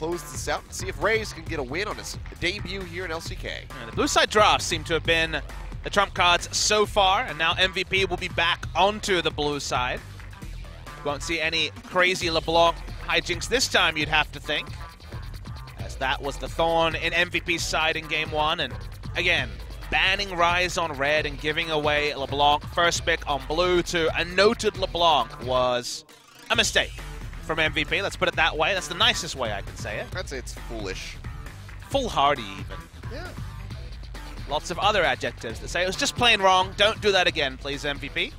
close this out and see if Rays can get a win on his debut here in LCK. And the blue side drafts seem to have been the trump cards so far, and now MVP will be back onto the blue side. Won't see any crazy LeBlanc hijinks this time, you'd have to think, as that was the thorn in MVP's side in game one. And again, banning Ryze on red and giving away LeBlanc first pick on blue to a noted LeBlanc was a mistake from MVP. Let's put it that way. That's the nicest way I can say it. I'd say it's foolish. Foolhardy, even. Yeah. Lots of other adjectives that say it was just plain wrong. Don't do that again, please, MVP.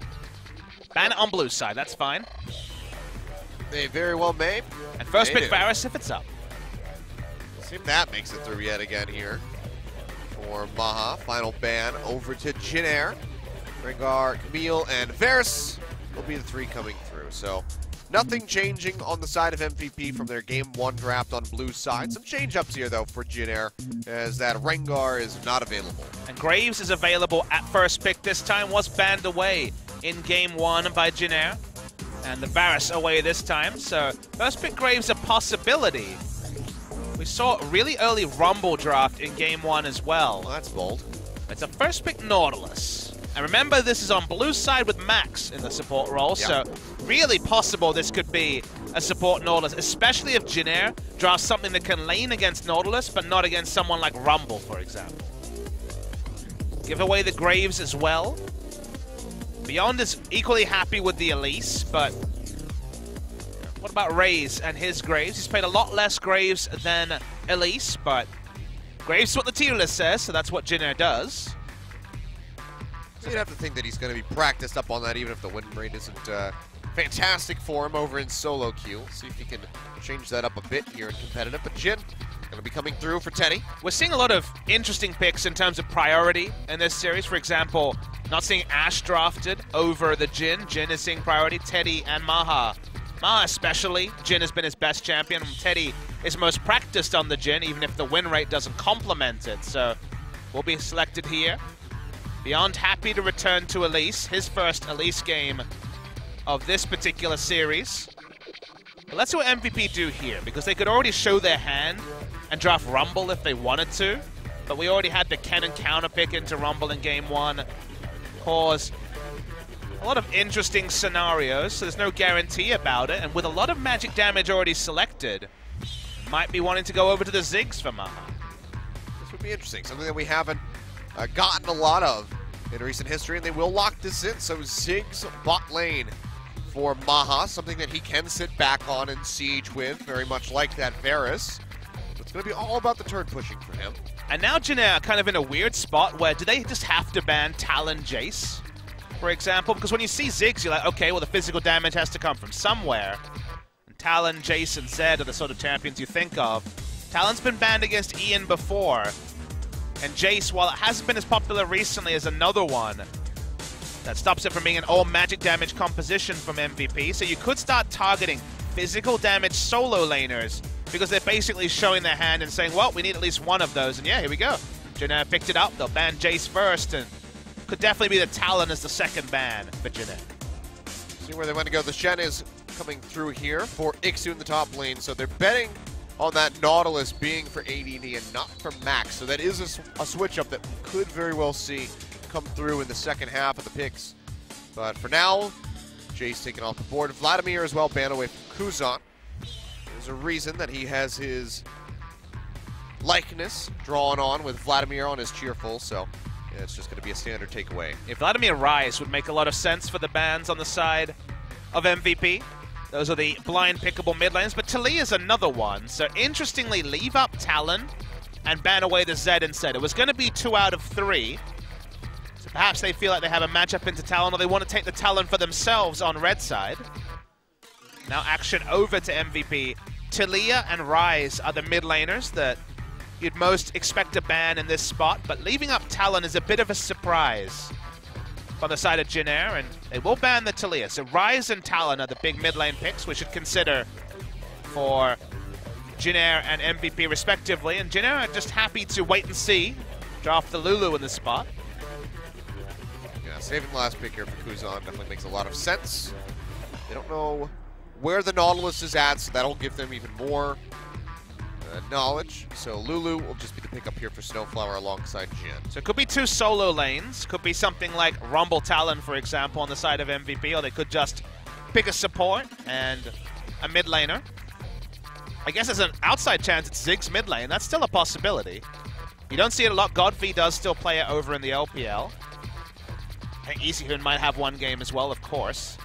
Ban it on blue side. That's fine. They very well may. And first They pick do. Varus if it's up. See if that makes it through yet again here for Maha. Final ban over to Jinair. Rengar, Camille, and Varus will be the three coming through. So nothing changing on the side of MVP from their game one draft on blue side. Some change-ups here, though, for Jinair, as that Rengar is not available. And Graves is available at first pick this time. Was banned away in game one by Jinair. And the Varus away this time. So first pick Graves a possibility. We saw a really early Rumble draft in game one as well. Well, that's bold. It's a first pick Nautilus. And remember, this is on blue side with Max in the support role, so really possible this could be a support Nautilus, especially if Jinair drafts something that can lane against Nautilus, but not against someone like Rumble, for example. Give away the Graves as well. Beyond is equally happy with the Elise, but what about Raze and his Graves? He's played a lot less Graves than Elise, but Graves is what the tier list says, so that's what Jinair does. So you'd have to think that he's going to be practiced up on that, even if the win rate isn't fantastic for him over in solo queue. See if he can change that up a bit here in competitive. But Jin going to be coming through for Teddy. We're seeing a lot of interesting picks in terms of priority in this series. For example, not seeing Ashe drafted over the Jin. Jin is seeing priority. Teddy and Maha. Maha especially. Jin has been his best champion. Teddy is most practiced on the Jin, even if the win rate doesn't complement it. So will be selected here. Beyond happy to return to Elise, his first Elise game of this particular series. But let's see what MVP do here, because they could already show their hand and draft Rumble if they wanted to. But we already had the Kennen counter pick into Rumble in game one. Cause a lot of interesting scenarios, so there's no guarantee about it. And with a lot of magic damage already selected, might be wanting to go over to the Ziggs for Maha. This would be interesting, something that we haven't gotten a lot of in recent history, and they will lock this in. So Ziggs bot lane for Maha, something that he can sit back on and siege with, very much like that Varus. It's going to be all about the turn pushing for him. And now Jinair kind of in a weird spot where do they just have to ban Talon Jace, for example? Because when you see Ziggs, you're like, okay, well the physical damage has to come from somewhere. And Talon, Jace, and Zed are the sort of champions you think of. Talon's been banned against Ian before. And Jace, while it hasn't been as popular recently, is another one that stops it from being an all magic damage composition from MVP. So you could start targeting physical damage solo laners because they're basically showing their hand and saying, well, we need at least one of those. And yeah, here we go. Jinair picked it up. They'll ban Jace first, and could definitely be the Talon as the second ban for Jinair. See where they want to go. The Shen is coming through here for Ixu in the top lane. So they're betting on that Nautilus being for ADD and not for Max. So that is a switch-up that we could very well see come through in the second half of the picks. But for now, Jace taken off the board. Vladimir as well banned away from Kuzan. There's a reason that he has his likeness drawn on with Vladimir on his cheerful, so yeah, it's just going to be a standard takeaway. If Vladimir Ryze would make a lot of sense for the bans on the side of MVP. Those are the blind pickable mid lanes, but Talia is another one. So interestingly, leave up Talon and ban away the Zed instead. It was going to be 2 out of 3. So perhaps they feel like they have a matchup into Talon, or they want to take the Talon for themselves on red side. Now action over to MVP. Talia and Ryze are the mid laners that you'd most expect to ban in this spot, but leaving up Talon is a bit of a surprise on the side of Jinair, and they will ban the Talia. So Ryze and Talon are the big mid lane picks we should consider for Jinair and MVP respectively, and Jinair are just happy to wait and see, draft the Lulu in the spot. Yeah, saving the last pick here for Kuzan definitely makes a lot of sense. They don't know where the Nautilus is at, so that'll give them even more knowledge. So Lulu will just be the pickup here for Snowflower alongside Jin. So it could be two solo lanes. Could be something like Rumble Talon, for example, on the side of MVP, or they could just pick a support and a mid laner. I guess there's an outside chance it's Ziggs mid lane. That's still a possibility. You don't see it a lot. Godfrey does still play it over in the LPL. I think Easyhoon might have one game as well, of course.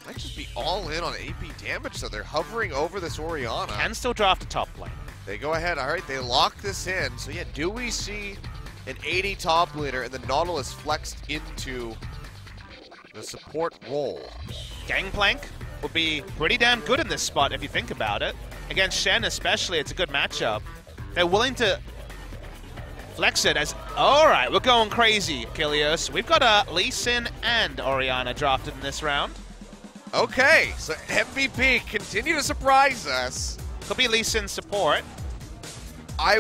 Might just be all in on AP damage, so they're hovering over this Orianna. Can still draft a top lane. They go ahead, all right, they lock this in. So yeah, do we see an 80 top laner and the Nautilus flexed into the support role? Gangplank would be pretty damn good in this spot if you think about it. Against Shen especially, it's a good matchup. They're willing to flex it as, all right, we're going crazy, Kilios. We've got Lee Sin and Orianna drafted in this round. Okay, so MVP continue to surprise us. Could be Lee Sin support. I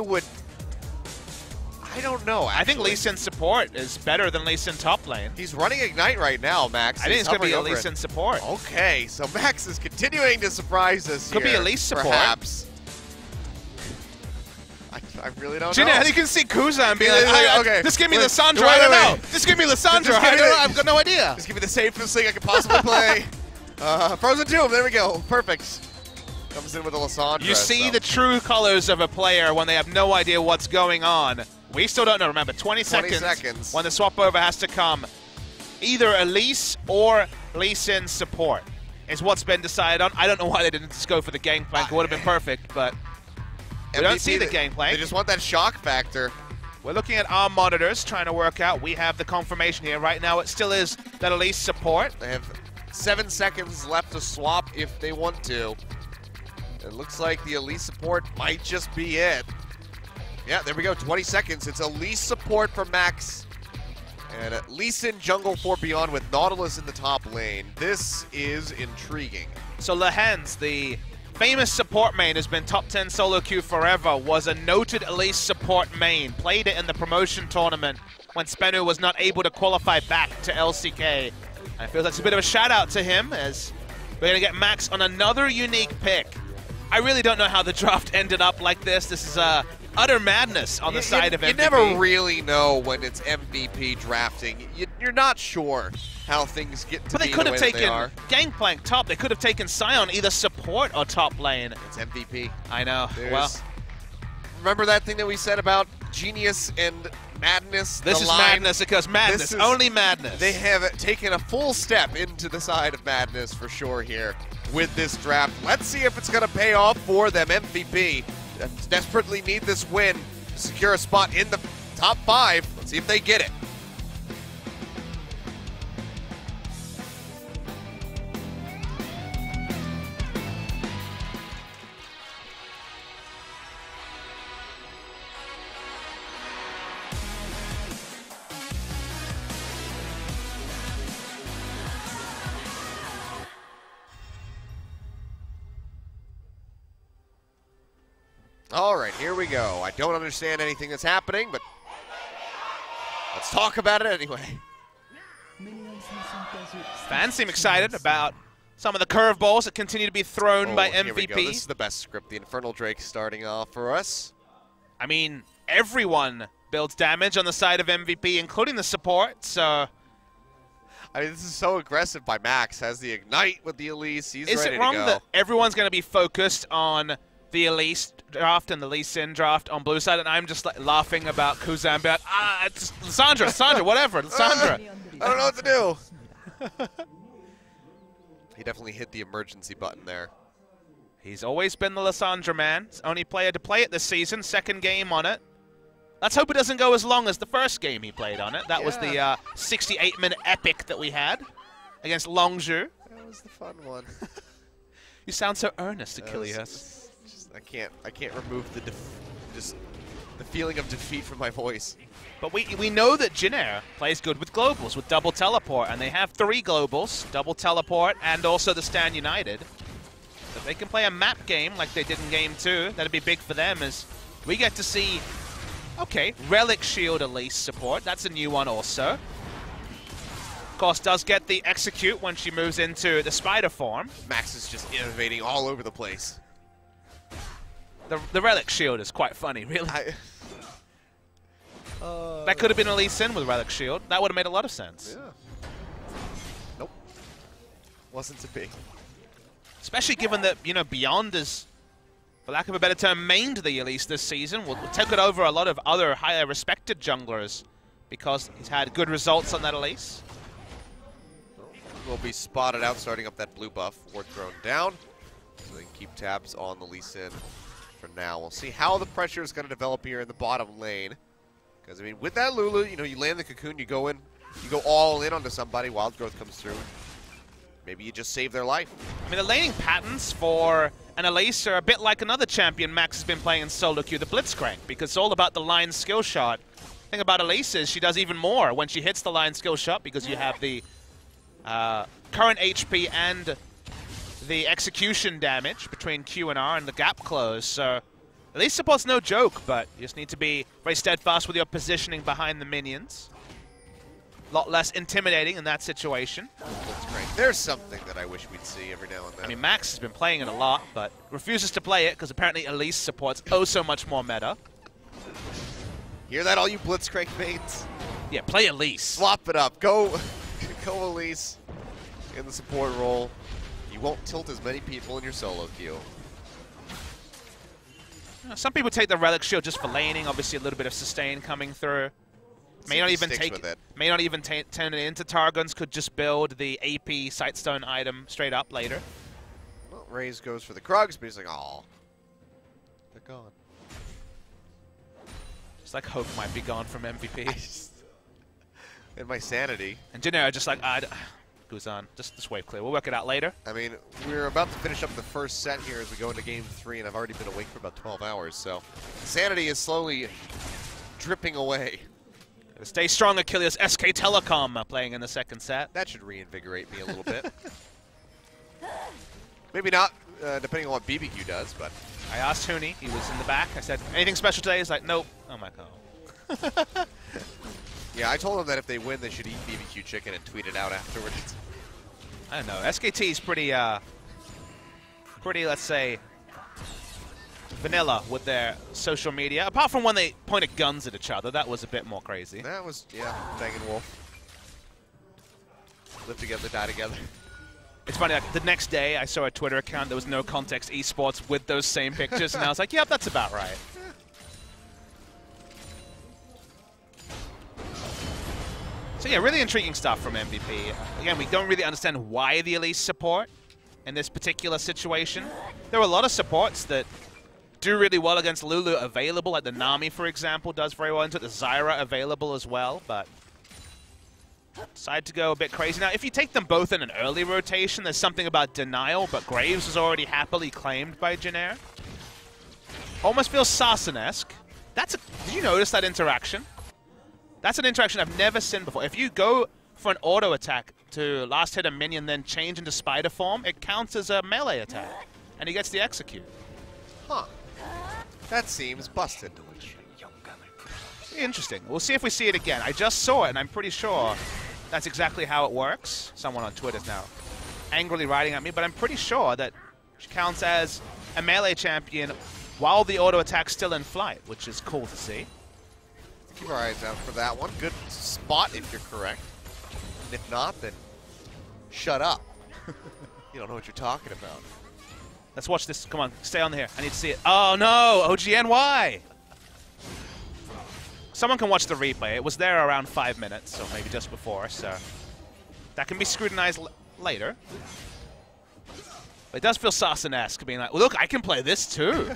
don't know, actually. I think Lee Sin support is better than Lee Sin top lane. He's running Ignite right now, Max. I think it's going to be a Lee Sin support. Okay, so Max is continuing to surprise us Could here. be a Lee support. Perhaps. I really don't Gina, know. you can see Kuzan being like, okay, just give me wait, Lissandra, wait, I don't wait. know. Just give me Lissandra, I've got no idea. Just give me the safest thing I could possibly play. Frozen Tomb, there we go. Perfect. Comes in with a Lissandra. You see the true colors of a player when they have no idea what's going on. We still don't know. Remember, 20 seconds when the swap over has to come. Either Elise or Lee Sin support is what's been decided on. I don't know why they didn't just go for the Gangplank. It would have been perfect, but we don't see the Gangplank. They just want that shock factor. We're looking at our monitors, trying to work out. We have the confirmation here. Right now, it still is that Elise support. They have 7 seconds left to swap if they want to. It looks like the Elise support might just be it. Yeah, there we go, 20 seconds. It's Elise support for Max. And Lee Sin jungle for Beyond with Nautilus in the top lane. This is intriguing. So Lehens, the famous support main, has been top 10 solo queue forever, was a noted Elise support main. Played it in the promotion tournament when Spenu was not able to qualify back to LCK. I feel that's a bit of a shout out to him, as we're going to get Max on another unique pick. I really don't know how the draft ended up like this. This is utter madness on the side of MVP. You never really know when it's MVP drafting. You're not sure how things get to but be they could the have way that they taken are. Gangplank top. They could have taken Sion either support or top lane. It's MVP. I know. Well, remember that thing that we said about genius and madness? This is madness because madness, only madness. They have taken a full step into the side of madness for sure here with this draft. Let's see if it's going to pay off for them. MVP desperately need this win to secure a spot in the top 5. Let's see if they get it. All right, here we go. I don't understand anything that's happening, but let's talk about it anyway. Fans seem excited about some of the curveballs that continue to be thrown by MVP. Here we go. This is the best script. The Infernal Drake starting off for us. I mean, everyone builds damage on the side of MVP, including the support, so... I mean, this is so aggressive by Max. Has the Ignite with the Elise. He's ready to go. Is it wrong that everyone's going to be focused on the Elise draft and the Lee Sin draft on blue side, and I'm just like laughing about Kuzan, but it's Lissandra, whatever, Lissandra. I don't know what to do. He definitely hit the emergency button there. He's always been the Lissandra man. He's only player to play it this season, second game on it. Let's hope it doesn't go as long as the first game he played on it. That was the 68-minute epic that we had against Longzhu. That was the fun one. You sound so earnest, Achilles. I can't remove the feeling of defeat from my voice. But we know that Jinair plays good with globals, with double teleport, and they have 3 globals, double teleport, and also the Stand United. If they can play a map game like they did in Game 2, that'd be big for them, as we get to see, okay, Relic Shield Elise support. That's a new one also. Of course, does get the execute when she moves into the spider form. Max is just innovating all over the place. The Relic Shield is quite funny, really. That could have been a Lee Sin with Relic Shield. That would have made a lot of sense. Yeah. Nope. Wasn't to be. Especially given that, you know, Beyond is, for lack of a better term, mained the Elise this season. Will take it over a lot of other highly respected junglers because he's had good results on that Elise. Will be spotted out, starting up that blue buff. Ward thrown down. So they can keep tabs on the Lee Sin for now. We'll see how the pressure is going to develop here in the bottom lane. Because, I mean, with that Lulu, you know, you land the cocoon, you go all in onto somebody, Wild Growth comes through. Maybe you just save their life. I mean, the laning patterns for an Elise are a bit like another champion Max has been playing in solo queue, the Blitzcrank, because it's all about the line skill shot. The thing about Elise is she does even more when she hits the line skill shot because you have the current HP and the execution damage between Q and R and the gap close. So Elise support's no joke, but you just need to be very steadfast with your positioning behind the minions. A lot less intimidating in that situation. That's great. There's something that I wish we'd see every now and then. I mean, Max has been playing it a lot, but refuses to play it because apparently Elise supports oh so much more meta. Hear that, all you Blitzcrank mates? Yeah, play Elise. Swap it up. Go Elise in the support role. You won't tilt as many people in your solo queue. Some people take the Relic Shield just for laning. Obviously, a little bit of sustain coming through. May not even turn it into Targons. Could just build the AP Sightstone item straight up later. Well, Raze goes for the Krugs, but he's like, oh, they're gone. Just like Hope might be gone from MVP. In my sanity. And Jin just like, goes on. Just wave clear. We'll work it out later. I mean, we're about to finish up the first set here as we go into game 3, and I've already been awake for about 12 hours, so sanity is slowly dripping away. Stay strong, Achilles. SK Telecom playing in the second set. That should reinvigorate me a little bit. Maybe not, depending on what BBQ does, but... I asked Hooney. He was in the back. I said, anything special today? He's like, nope. I'm like, oh. Yeah, I told him that if they win, they should eat BBQ chicken and tweet it out afterwards. I don't know. SKT's pretty, let's say, vanilla with their social media. Apart from when they pointed guns at each other, that was a bit more crazy. That was, yeah, Bangin' Wolf. Live together, die together. It's funny, like, the next day I saw a Twitter account, there was no context esports with those same pictures, and I was like, yep, that's about right. So yeah, really intriguing stuff from MVP. Again, we don't really understand why the Elise support in this particular situation. There are a lot of supports that do really well against Lulu available, like the Nami, for example, does very well into it. The Zyra available as well, but decided to go a bit crazy. Now, if you take them both in an early rotation, there's something about denial, but Graves is already happily claimed by Jinair. Almost feels Sassen-esque. Did you notice that interaction? That's an interaction I've never seen before. If you go for an auto attack to last hit a minion, then change into spider form, it counts as a melee attack, and he gets the execute. Huh. That seems busted. Interesting. We'll see if we see it again. I just saw it, and I'm pretty sure that's exactly how it works. Someone on Twitter is now angrily writing at me, but I'm pretty sure that she counts as a melee champion while the auto attack's still in flight, which is cool to see. Keep our eyes out for that one. Good spot if you're correct. And if not, then shut up. You don't know what you're talking about. Let's watch this. Come on, stay on here. I need to see it. Oh no, OGNY! Someone can watch the replay. It was there around 5 minutes, or maybe just before, so that can be scrutinized later. But it does feel Sassen-esque, being like, well, look, I can play this too.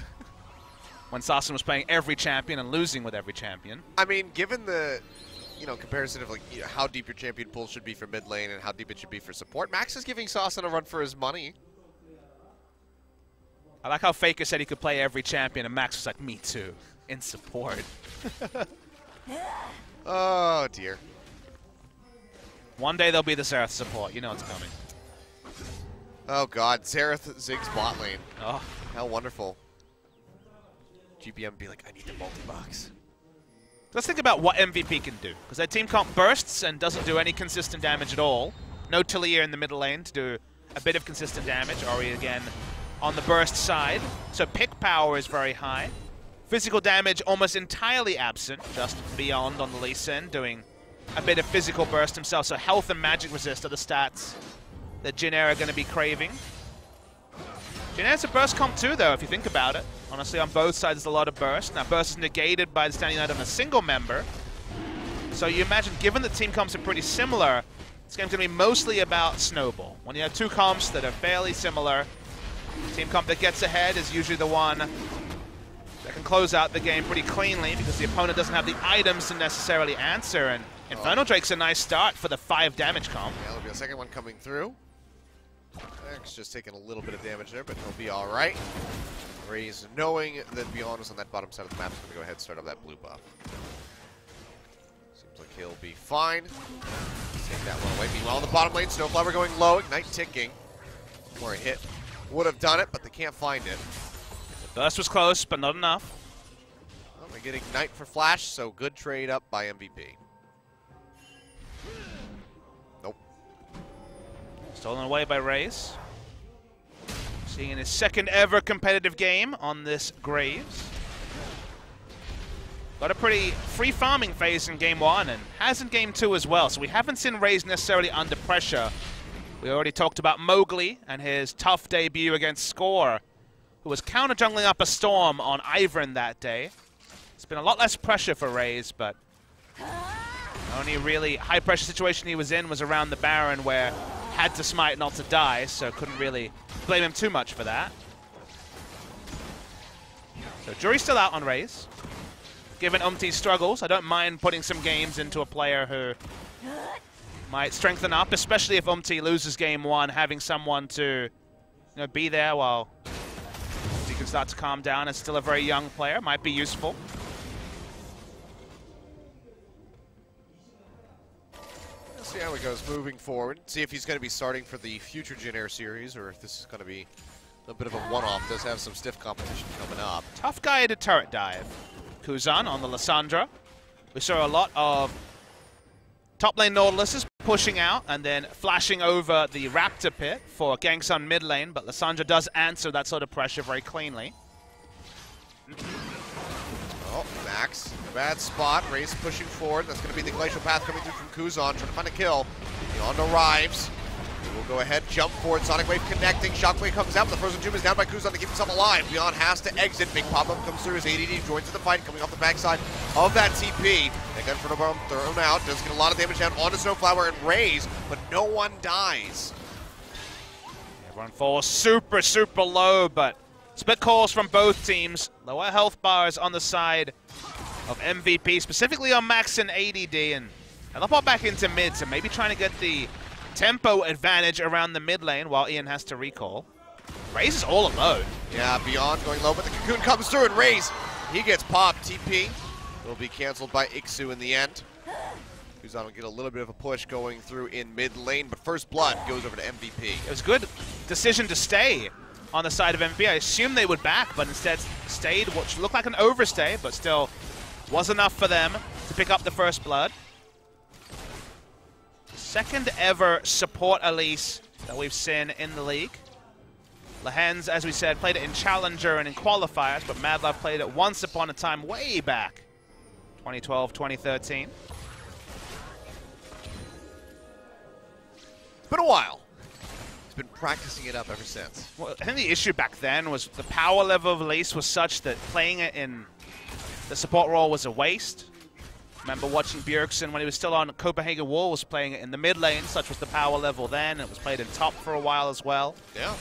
When Sassen was playing every champion and losing with every champion. I mean, given the, comparison of like how deep your champion pool should be for mid lane and how deep it should be for support, Max is giving Sassen a run for his money. I like how Faker said he could play every champion, and Max was like, me too, in support. Oh, dear. One day there'll be the Xerath support. You know it's coming. Oh, God. Xerath Ziggs bot lane. Oh. How wonderful. GBM be like, I need the multi-box. Let's think about what MVP can do. Because their team comp bursts and doesn't do any consistent damage at all. No Tillier in the middle lane to do a bit of consistent damage. Ori again on the burst side, so pick power is very high. Physical damage almost entirely absent, just Beyond on the Lee Sin doing a bit of physical burst himself, so health and magic resist are the stats that Jin Air are going to be craving. Jin Air's a burst comp too, though, if you think about it. Honestly, on both sides, there's a lot of burst. Now, burst is negated by the standing knight on a single member. So you imagine, given that team comps are pretty similar, this game's going to be mostly about snowball. When you have two comps that are fairly similar, the team comp that gets ahead is usually the one that can close out the game pretty cleanly because the opponent doesn't have the items to necessarily answer. And Infernal Drake's a nice start for the 5 damage comp. Yeah, there'll be a second one coming through. X just taking a little bit of damage there, but he'll be all right. Raze, knowing that Beyond is on that bottom side of the map, is going to go ahead and start up that blue buff. Seems like he'll be fine. Take that one away. Meanwhile, on the bottom lane, Snowflower going low, Ignite ticking. Or a hit would have done it, but they can't find it. The burst was close, but not enough. Well, they get Ignite for Flash, so good trade up by MVP. Nope. Stolen away by Raze. Seeing in his second ever competitive game on this Graves. Got a pretty free farming phase in game 1 and has in game 2 as well, so we haven't seen Raze necessarily under pressure. We already talked about Mowgli and his tough debut against Score, who was counter-jungling up a Storm on Ivern that day. It's been a lot less pressure for Raze, but the only really high-pressure situation he was in was around the Baron, where had to smite not to die, so couldn't really blame him too much for that. So jury's still out on Raze. Given Umti's struggles, I don't mind putting some games into a player who might strengthen up, especially if Umti loses game 1, having someone to be there while he can start to calm down. It's still a very young player, might be useful. Let's see how it goes moving forward. See if he's going to be starting for the future Jin Air series, or if this is going to be a bit of a one-off. Does have some stiff competition coming up. Tough guy to turret dive. Kuzan on the Lissandra. We saw a lot of top lane Nautiluses pushing out and then flashing over the Raptor pit for ganks on mid lane, but Lissandra does answer that sort of pressure very cleanly. Oh, Max, bad spot. Raze pushing forward. That's going to be the glacial path coming through from Kuzan, trying to find a kill. Beyond arrives. We'll go ahead, jump forward. Sonic Wave connecting. Shockwave comes out, but the Frozen Tomb is down by Kuzan to keep himself alive. Beyond has to exit. Big pop-up comes through as ADD joins in the fight, coming off the backside of that TP. They got Inferno thrown out. Does get a lot of damage down onto Snowflower and Raze, but no one dies. Everyone falls super, super low, but split calls from both teams. Lower health bars on the side of MVP, specifically on Max and ADD, and they'll pop back into mid, so maybe trying to get the tempo advantage around the mid lane while Ian has to recall. Raze is all alone. Yeah, Beyond going low, but the Cocoon comes through, and Raze, he gets popped. TP will be canceled by Ixu in the end. Kuzan will get a little bit of a push going through in mid lane, but first blood goes over to MVP. It was a good decision to stay on the side of MVP. I assumed they would back, but instead stayed, which looked like an overstay, but still was enough for them to pick up the first blood. Second ever support Elise that we've seen in the league. Lehens, as we said, played it in Challenger and in qualifiers, but Madlove played it once upon a time way back, 2012, 2013. It's been a while. He's been practicing it up ever since. Well, I think the issue back then was the power level of Elise was such that playing it in the support role was a waste. Remember watching Bjergsen when he was still on Copenhagen Wolves playing it in the mid lane, such was the power level then. It was played in top for a while as well. Yeah.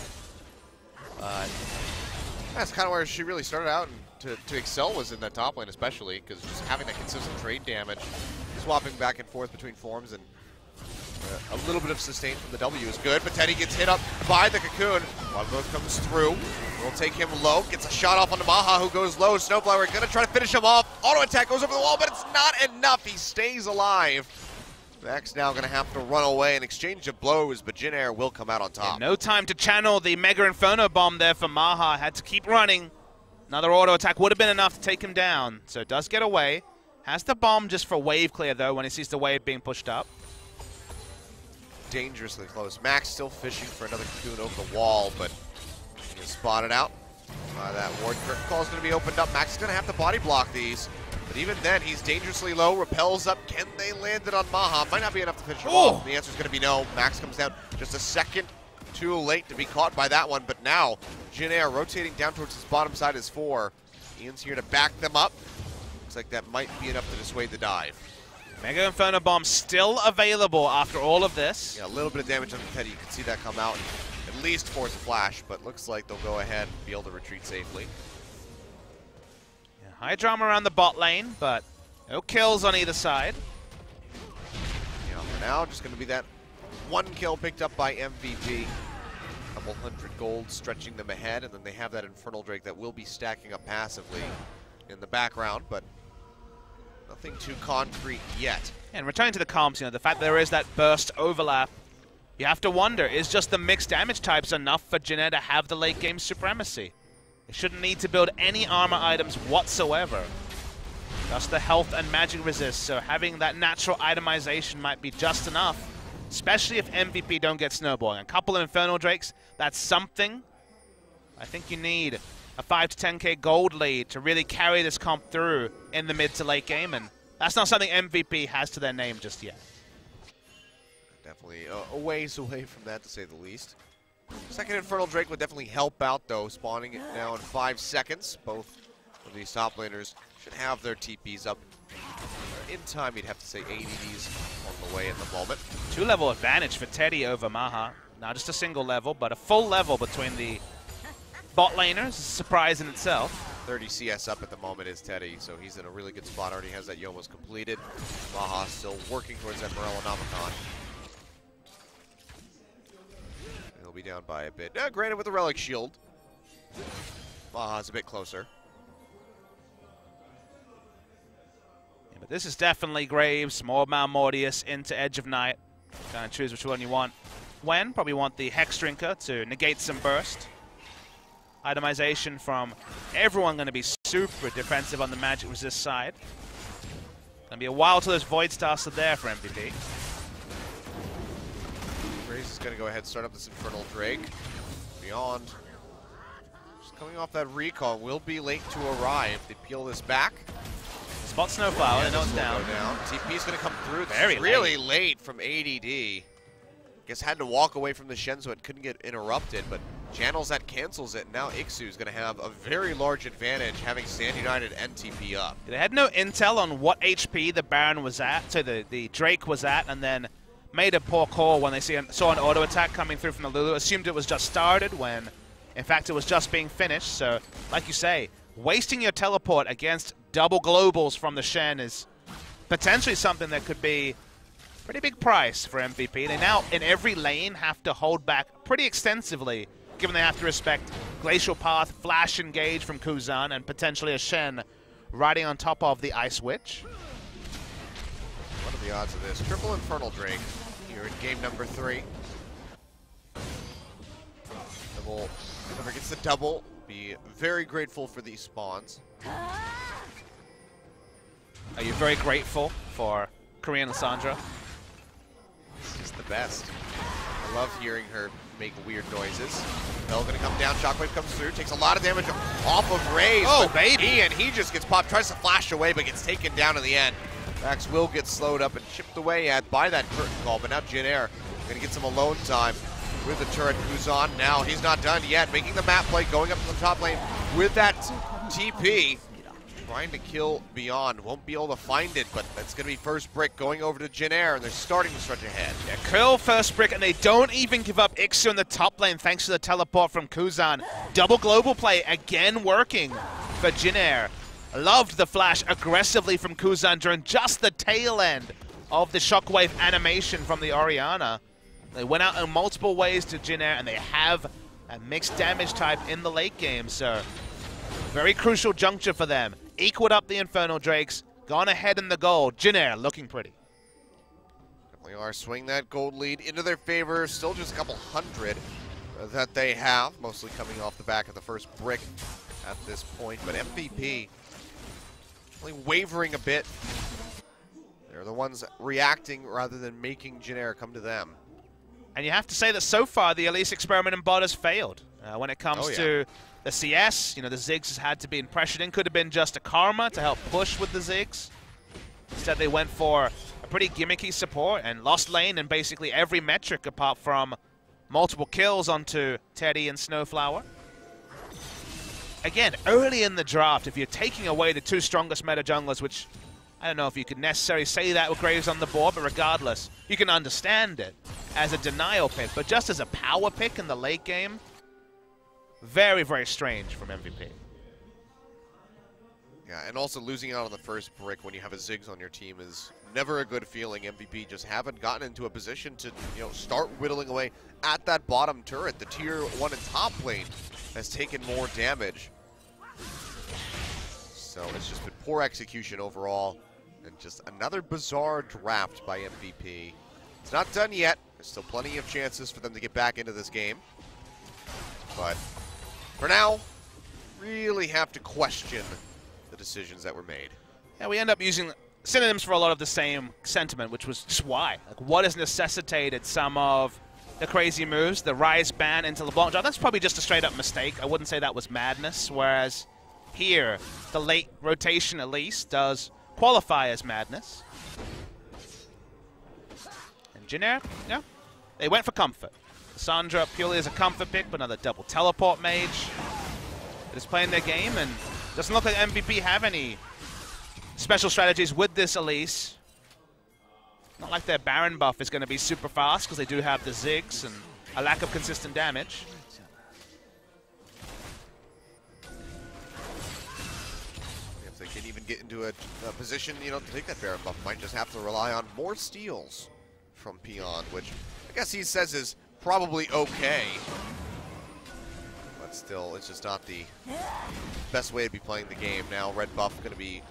That's kind of where she really started out, and to excel was in that top lane especially, because just having that consistent trade damage, swapping back and forth between forms, and a little bit of sustain from the W is good, but Teddy gets hit up by the Cocoon. Logboat comes through. Will take him low. Gets a shot off onto Maha, who goes low. Snowflower going to try to finish him off. Auto attack goes over the wall, but it's not enough. He stays alive. Max now going to have to run away and exchange of blows, but Jin Air will come out on top. Yeah, no time to channel the Mega Inferno bomb there for Maha. Had to keep running. Another auto attack would have been enough to take him down. So does get away. Has the bomb just for wave clear, though, when he sees the wave being pushed up. Dangerously close. Max still fishing for another Cocoon over the wall, but he is spotted out. That ward call is going to be opened up. Max is going to have to body block these. But even then, he's dangerously low. Repels up. Can they land it on Maha? Might not be enough to finish him off. The answer is going to be no. Max comes down just a second too late to be caught by that one. But now, Jin Air rotating down towards his bottom side is 4. Ian's here to back them up. Looks like that might be enough to dissuade the dive. Mega Inferno Bomb still available after all of this. Yeah, a little bit of damage on the Teddy. You can see that come out and at least force a flash, but looks like they'll go ahead and be able to retreat safely. Yeah, high drama around the bot lane, but no kills on either side. Yeah, for now, just going to be that one kill picked up by MVP. Couple hundred gold stretching them ahead, and then they have that Infernal Drake that will be stacking up passively in the background, but nothing too concrete yet. And returning to the comps, the fact that there is that burst overlap, you have to wonder, is just the mixed damage types enough for Jin Air to have the late game supremacy? They shouldn't need to build any armor items whatsoever. Just the health and magic resist, so having that natural itemization might be just enough, especially if MVP don't get snowballing. A couple of Infernal Drakes, that's something. I think you need a 5 to 10k gold lead to really carry this comp through in the mid to late game, and that's not something MVP has to their name just yet. Definitely a ways away from that, to say the least. Second Infernal Drake would definitely help out, though, spawning it now in 5 seconds. Both of these top laners should have their TPs up. In time, you'd have to say ADDs on the way at the moment. 2-level advantage for Teddy over Maha. Not just a single level, but a full level between the bot laners. A surprise in itself. 30 CS up at the moment is Teddy, so he's in a really good spot. Already has that Yomos completed. Maha still working towards that Morello Namicon. He'll be down by a bit. Granted, with the Relic Shield, Maha's a bit closer. Yeah, but this is definitely Graves, more Malmortius into Edge of Night. Kind of choose which one you want. When? Probably want the Hex Drinker to negate some burst. Itemization from everyone going to be super defensive on the magic resist side. Going to be a while till those Void Stars are there for MVP. Graves is going to go ahead and start up this Infernal Drake. Beyond, just coming off that recall, will be late to arrive. They peel this back. Spot Snowflower, yeah, they know it's down. TP's going to come through. Very really late from ADD. Guess had to walk away from the Shen so it couldn't get interrupted, but channels that cancels it. Now Ixu's going to have a very large advantage having Stand United and TP up. They had no intel on what HP the Baron was at, so the Drake was at, and then made a poor call when they saw an auto attack coming through from the Lulu. Assumed it was just started when, in fact, it was just being finished. So, like you say, wasting your teleport against double globals from the Shen is potentially something that could be a pretty big price for MVP. They now, in every lane, have to hold back pretty extensively, given they have to respect Glacial Path, Flash Engage from Kuzan, and potentially a Shen riding on top of the Ice Witch. What are the odds of this? Triple Infernal Drake here in game number 3. Double, whoever gets the double, be very grateful for these spawns. Are you very grateful for Korean Lissandra? She's the best. I love hearing her make weird noises. Bell gonna come down, Shockwave comes through, takes a lot of damage off of Raze. Oh, baby! Ian, he just gets popped, tries to flash away, but gets taken down in the end. Max will get slowed up and chipped away at by that curtain call, but now Jin Air gonna get some alone time with the turret. Kuzan, now he's not done yet, making the map play, going up to the top lane with that TP. Trying to kill Beyond, won't be able to find it, but that's going to be first brick going over to Jin Air, and they're starting to stretch ahead. Yeah, kill first brick, and they don't even give up Ixu in the top lane thanks to the teleport from Kuzan. Double global play again working for Jin Air. Loved the flash aggressively from Kuzan during just the tail end of the shockwave animation from the Orianna. They went out in multiple ways to Jin Air, and they have a mixed damage type in the late game, so very crucial juncture for them. Equaled up the Infernal Drakes, gone ahead in the gold. Jin Air looking pretty. Definitely are swing that gold lead into their favor. Still just a couple hundred that they have, mostly coming off the back of the first brick at this point. But MVP only wavering a bit. They're the ones reacting rather than making Jin Air come to them. And you have to say that so far the Elise experiment in bot has failed. When it comes to the CS, you know, the Ziggs has had to be pressured in. Could have been just a Karma to help push with the Ziggs. Instead, they went for a pretty gimmicky support and lost lane in basically every metric apart from multiple kills onto Teddy and Snowflower. Again, early in the draft, if you're taking away the two strongest meta junglers, which I don't know if you could necessarily say that with Graves on the board, but regardless, you can understand it as a denial pick. But just as a power pick in the late game, very, very strange from MVP. Yeah, and also losing out on the first brick when you have a Ziggs on your team is never a good feeling. MVP just haven't gotten into a position to, you know, start whittling away at that bottom turret. The tier 1 and top lane has taken more damage. So it's just been poor execution overall, and just another bizarre draft by MVP. It's not done yet. There's still plenty of chances for them to get back into this game. But for now, really have to question the decisions that were made. Yeah, we end up using synonyms for a lot of the same sentiment, which was just why. Like, what has necessitated some of the crazy moves, the Rise ban into LeBlanc drop? That's probably just a straight-up mistake. I wouldn't say that was madness, whereas here, the late rotation at least does qualify as madness. And Jin, yeah, they went for comfort. Cassandra purely as a comfort pick, but another double teleport mage. They're just playing their game, and doesn't look like MVP have any special strategies with this Elise. Not like their Baron buff is going to be super fast, because they do have the Ziggs and a lack of consistent damage. If they can even get into a position, you know, to take that Baron buff, might just have to rely on more steals from Peon, which I guess he says is probably okay. But still, it's just not the best way to be playing the game now. Red buff going to be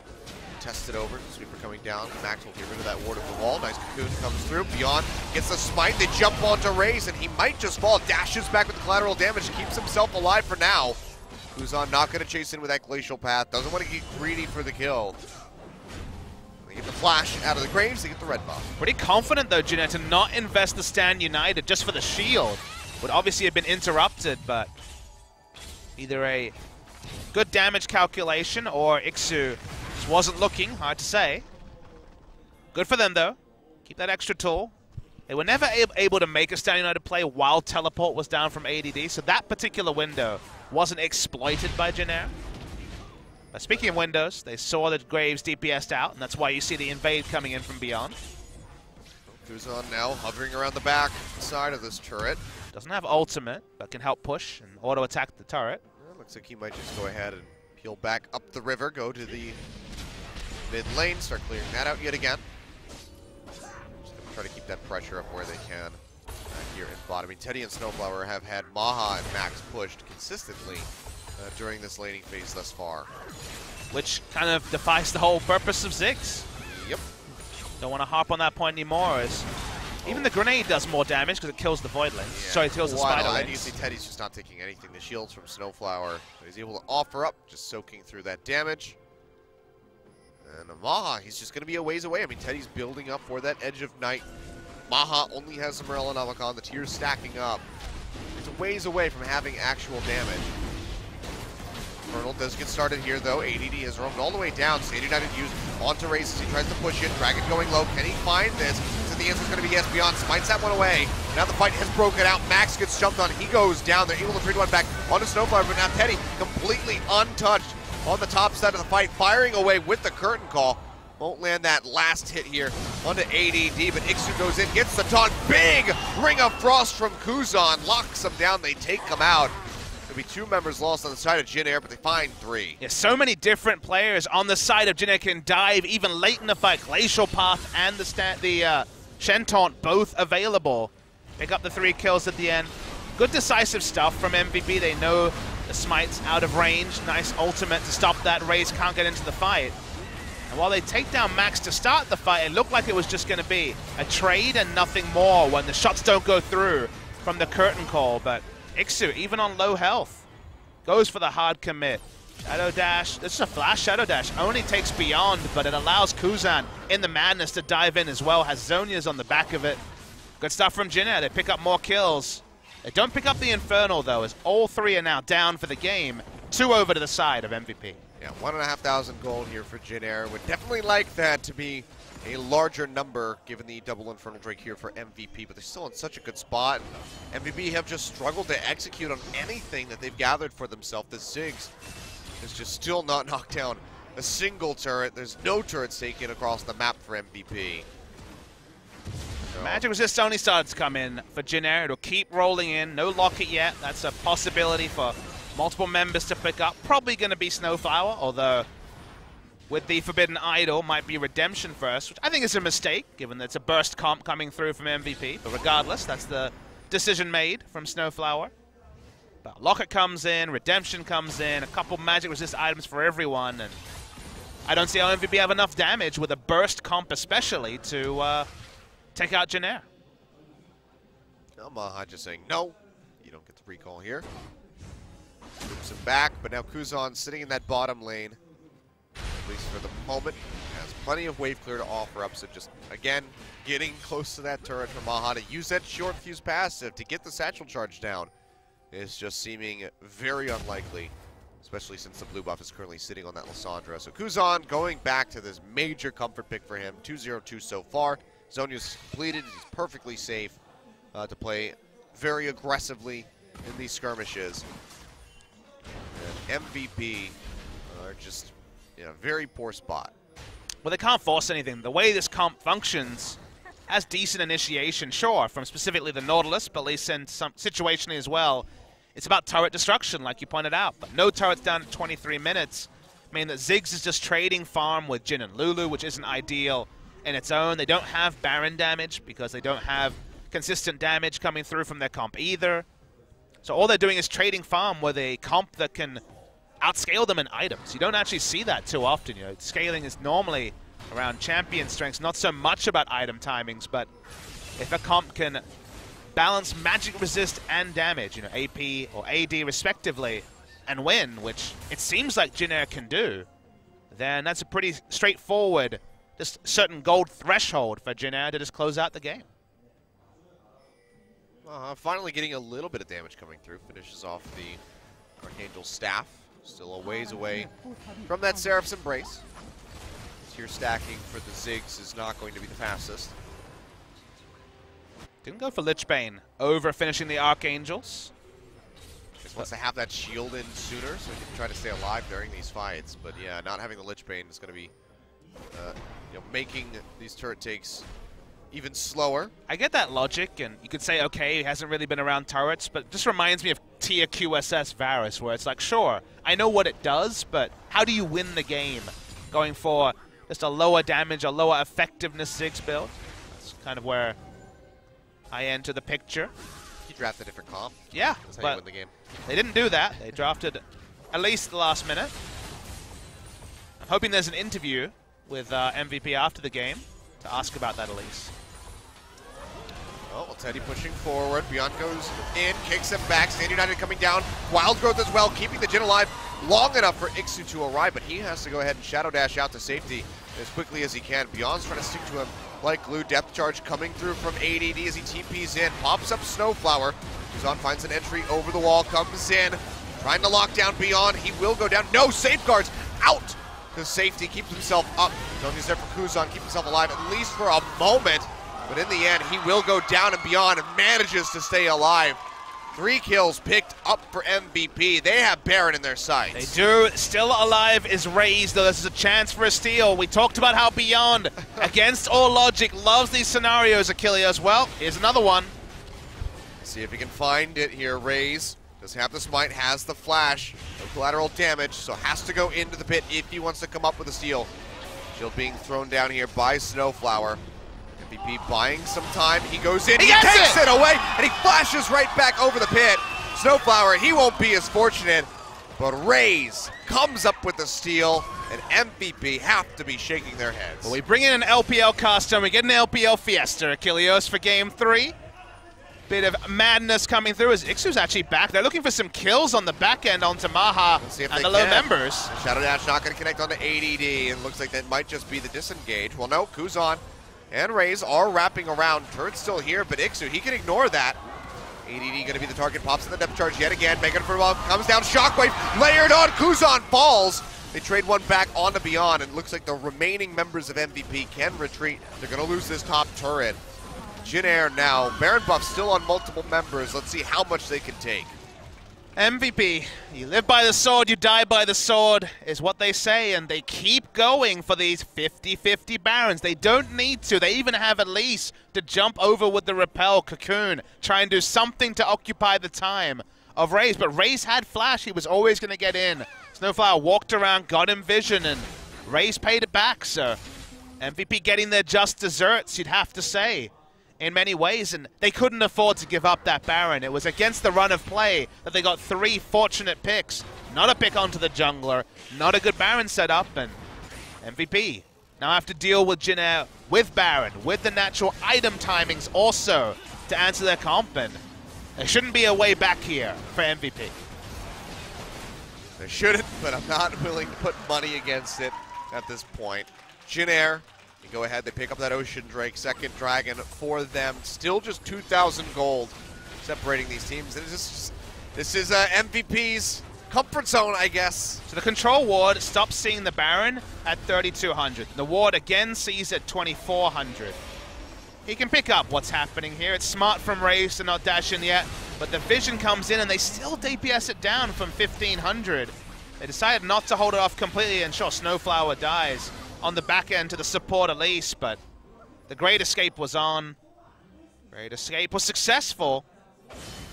tested over. Sweeper coming down. Max will get rid of that ward of the wall. Nice cocoon comes through. Beyond gets the smite. They jump onto Raze, and he might just fall. Dashes back with the collateral damage. Keeps himself alive for now. Kuzan not going to chase in with that glacial path. Doesn't want to get greedy for the kill. They get the flash out of the Graves. They get the red buff. Pretty confident, though, Jeanette, to not invest the Stand United just for the shield. Would obviously have been interrupted, but either a good damage calculation or Ixu just wasn't looking. Hard to say. Good for them, though. Keep that extra tool. They were never able to make a Stand United play while teleport was down from ADD, so that particular window wasn't exploited by Jin. But speaking of windows, they saw that Graves DPS'd out, and that's why you see the invade coming in from beyond. Kuzan now hovering around the back side of this turret. Doesn't have ultimate, but can help push and auto-attack the turret. Well, looks like he might just go ahead and peel back up the river, go to the mid lane, start clearing that out yet again. Just gonna try to keep that pressure up where they can here in bottom. I mean, Teddy and Snowflower have had Maha and Max pushed consistently during this laning phase thus far. Which kind of defies the whole purpose of Ziggs. Yep. Don't want to harp on that point anymore, as even the grenade does more damage because it kills the Void Link. Yeah. Sorry, it kills the Spider I Link. do see Teddy's just not taking anything. The shields from Snowflower, he's able to offer up, just soaking through that damage. And Maha, he's just going to be a ways away. I mean, Teddy's building up for that Edge of Night. Maha only has some Morel and Avacon. The tier's stacking up. It's a ways away from having actual damage. Colonel does get started here, though. ADD has roamed all the way down. Stand United used onto Raze as he tries to push it. Dragon going low. Can he find this? So the answer's going to be yes. Beyond smites that one away. Now the fight has broken out. Max gets jumped on. He goes down. They're able to 3-1 back onto Snowflower, but now Teddy completely untouched on the top side of the fight, firing away with the curtain call. Won't land that last hit here onto ADD, but Ixu goes in, gets the taunt. Big Ring of Frost from Kuzan. Locks them down. They take them out. There'll be 2 members lost on the side of Jin Air, but they find 3. Yeah, so many different players on the side of Jin Air can dive even late in the fight. Glacial Path and the Shen Taunt both available. Pick up the 3 kills at the end. Good decisive stuff from MVP. They know the smite's out of range. Nice ultimate to stop that. Raze can't get into the fight. And while they take down Max to start the fight, it looked like it was just going to be a trade and nothing more when the shots don't go through from the curtain call. But Ixu, even on low health, goes for the hard commit. Shadow Dash, this is a flash Shadow Dash, only takes Beyond, but it allows Kuzan in the madness to dive in as well. Has Zonia's on the back of it. Good stuff from Jin Air. They pick up more kills. They don't pick up the Infernal, though, as all three are now down for the game. 2 over to the side of MVP. Yeah, 1,500 gold here for Jin Air. Would definitely like that to be a larger number given the double Infernal Drake here for MVP, but they're still in such a good spot. MVP have just struggled to execute on anything that they've gathered for themselves. The Ziggs is just still not knocked down a single turret. There's no turrets taken across the map for MVP. So. Magic Resist only started to come in for Jin Air. It'll keep rolling in. No locket yet. That's a possibility for multiple members to pick up. Probably going to be Snowflower, although with the Forbidden Idol might be Redemption first, which I think is a mistake, given that it's a burst comp coming through from MVP. But regardless, that's the decision made from Snowflower. But Locket comes in, Redemption comes in, a couple Magic Resist items for everyone, and I don't see how MVP have enough damage with a burst comp especially to take out Jin Air. Maha just saying, no, you don't get the recall here. Moves him back, but now Kuzan sitting in that bottom lane. At least for the moment, has plenty of wave clear to offer up, so just, again, getting close to that turret for Maha to use that short fuse passive to get the satchel charge down is just seeming very unlikely, especially since the blue buff is currently sitting on that Lissandra. So Kuzan going back to this major comfort pick for him, 2-0-2 so far. Zonia's completed, he's perfectly safe to play very aggressively in these skirmishes. And MVP are just in a very poor spot. Well, they can't force anything. The way this comp functions has decent initiation, sure, from specifically the Nautilus, but at least in some situationally as well. It's about turret destruction, like you pointed out. But no turrets down at 23 minutes. I mean, that Ziggs is just trading farm with Jin and Lulu, which isn't ideal in its own. They don't have Baron damage because they don't have consistent damage coming through from their comp either. So all they're doing is trading farm with a comp that can outscale them in items. You don't actually see that too often. You know, scaling is normally around champion strengths, not so much about item timings, but if a comp can balance magic resist and damage, you know, AP or AD respectively, and win, which it seems like Jin Air can do, then that's a pretty straightforward, just certain gold threshold for Jin Air to just close out the game. Finally getting a little bit of damage coming through. Finishes off the Archangel's staff. Still a ways away from that Seraph's Embrace. Tier stacking for the Ziggs is not going to be the fastest. Didn't go for Lichbane over finishing the Archangels. Just wants to have that shield in sooner so he can try to stay alive during these fights. But yeah, not having the Lichbane is going to be making these turret takes even slower. I get that logic, and you could say, okay, he hasn't really been around turrets, but it just reminds me of tier QSS Varus, where it's like, sure, I know what it does, but how do you win the game going for just a lower damage, a lower effectiveness Ziggs build? That's kind of where I enter the picture. You draft a different comp. Yeah, that's how but you win the game. They didn't do that. They drafted at least the last minute. I'm hoping there's an interview with MVP after the game to ask about that at least. Oh, well, Teddy pushing forward. Beyond goes in, kicks him back. Stand United coming down. Wild Growth as well, keeping the Jin alive long enough for Ixu to arrive, but he has to go ahead and Shadow Dash out to safety as quickly as he can. Beyond's trying to stick to him like glue. Depth charge coming through from ADD as he TPs in. Pops up Snowflower. Kuzan finds an entry over the wall, comes in, trying to lock down Beyond. He will go down. No safeguards. Out to safety, keeps himself up. Tony's there for Kuzan, keep himself alive at least for a moment. But in the end, he will go down and Beyond and manages to stay alive. 3 kills picked up for MVP. They have Baron in their sights. They do. Still alive is Raze, though this is a chance for a steal. We talked about how Beyond, against all logic, loves these scenarios, Achilles. Well, here's another one. See if he can find it here. Raze does have the smite, has the flash. No collateral damage, so has to go into the pit if he wants to come up with a steal. Shield being thrown down here by Snowflower. MVP buying some time. He goes in, he takes it away, and he flashes right back over the pit. Snowflower, he won't be as fortunate, but Raze comes up with the steal, and MVP have to be shaking their heads. Well, we bring in an LPL custom, we get an LPL Fiesta, Achilles, for game 3. Bit of madness coming through as Ixu's actually back. They're looking for some kills on the back end onto Maha and the low members. Shadow Dash not going to connect onto ADD, and looks like that might just be the disengage. Well, no, Kuzan and Raze are wrapping around. Turret's still here, but Ixu, he can ignore that. ADD gonna be the target, pops in the depth charge yet again, making it for a while, comes down, Shockwave, layered on, Kuzan falls. They trade one back onto Beyond, and it looks like the remaining members of MVP can retreat. They're gonna lose this top turret. Jin Air now, Baron buff still on multiple members. Let's see how much they can take. MVP, you live by the sword, you die by the sword, is what they say, and they keep going for these 50-50 Barons. They don't need to. They even have at least to jump over with the Repel, Cocoon, try and do something to occupy the time of Raze. But Raze had Flash. He was always going to get in. Snowflower walked around, got him Vision, and Raze paid it back, so MVP getting their just desserts, you'd have to say, in many ways, and they couldn't afford to give up that Baron. It was against the run of play that they got 3 fortunate picks. Not a pick onto the jungler, not a good Baron setup, and MVP now have to deal with Jin Air, with Baron, with the natural item timings also to answer their comp, and there shouldn't be a way back here for MVP. There shouldn't, but I'm not willing to put money against it at this point. Jin Air, you go ahead, they pick up that Ocean Drake, second Dragon for them. Still just 2,000 gold separating these teams. This is MVP's comfort zone, I guess. So the control ward stops seeing the Baron at 3,200. The ward again sees at 2,400. He can pick up what's happening here. It's smart from Raze to not dash in yet, but the Vision comes in and they still DPS it down from 1,500. They decided not to hold it off completely, and sure, Snowflower dies on the back end to the support at least, but the Great Escape was on. Great Escape was successful,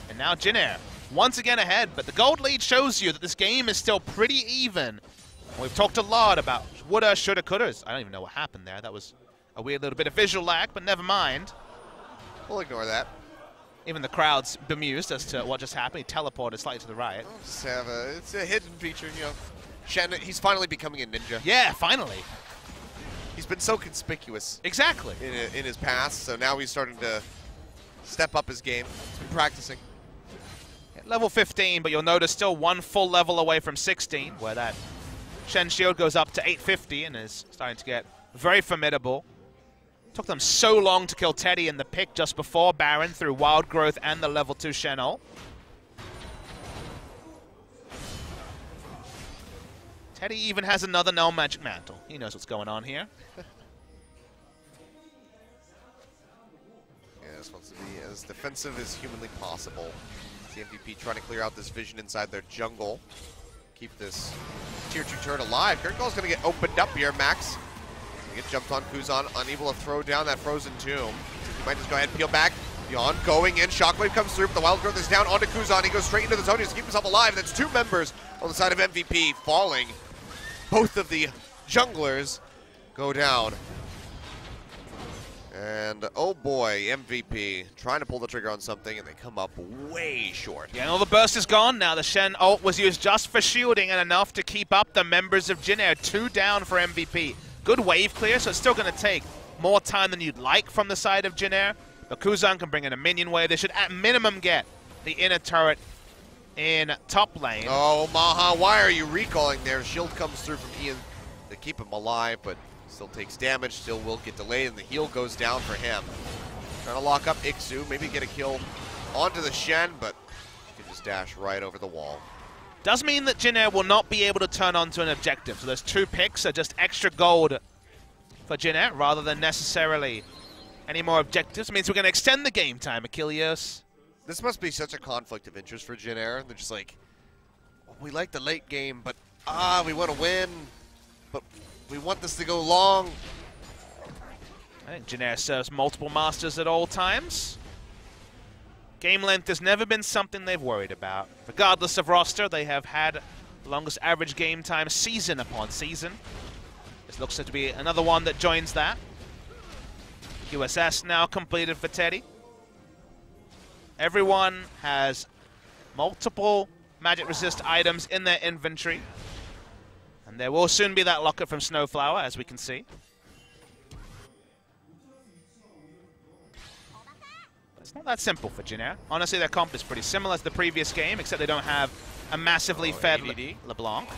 and now Jin Air once again ahead, but the gold lead shows you that this game is still pretty even. We've talked a lot about woulda, shoulda, couldas. I don't even know what happened there. That was a weird little bit of visual lag, but never mind. We'll ignore that. Even the crowd's bemused as to what just happened. He teleported slightly to the right. It's a hidden feature, you know. Shen, he's finally becoming a ninja. Yeah, finally. He's been so conspicuous. Exactly. In his past, so now he's starting to step up his game. He's been practicing. Level 15, but you'll notice still 1 full level away from 16, where that Shen shield goes up to 850 and is starting to get very formidable. Took them so long to kill Teddy in the pick just before Baron through Wild Growth and the level 2 Shen ult. Teddy even has another Null Magic Mantle. He knows what's going on here. Yeah, this wants to be as defensive as humanly possible. The MVP trying to clear out this Vision inside their jungle. Keep this tier 2 turret alive. Kirkall's going to get opened up here, Max. He gets jumped on Kuzan, unable to throw down that Frozen Tomb. He might just go ahead and peel back. Beyond going in, Shockwave comes through, but the Wild Growth is down onto Kuzan. He goes straight into the zone, he has to keep himself alive. That's 2 members on the side of MVP falling. Both of the junglers go down. And oh boy, MVP trying to pull the trigger on something and they come up way short. Yeah, and all the burst is gone now. The Shen ult was used just for shielding and enough to keep up the members of Jin Air. 2 down for MVP. Good wave clear, so it's still going to take more time than you'd like from the side of Jin Air. But Kuzan can bring in a minion wave. They should at minimum get the inner turret in top lane. Oh, Maha, why are you recalling there? Shield comes through from Ian to keep him alive, but still takes damage, still will get delayed, and the heal goes down for him. Trying to lock up Ixu, maybe get a kill onto the Shen, but he can just dash right over the wall. Does mean that Jin Air will not be able to turn onto an objective, so those 2 picks are just extra gold for Jin Air rather than necessarily any more objectives. It means we're going to extend the game time, Achilles. This must be such a conflict of interest for Jin Air. They're just like, we like the late game, but we want to win, but we want this to go long. I think Jin Air serves multiple masters at all times. Game length has never been something they've worried about. Regardless of roster, they have had the longest average game time season upon season. This looks to be another one that joins that. QSS now completed for Teddy. Everyone has multiple magic resist items in their inventory. And there will soon be that locket from Snowflower, as we can see. It's not that simple for Jin Air. Honestly, their comp is pretty similar to the previous game, except they don't have a massively fed LeBlanc.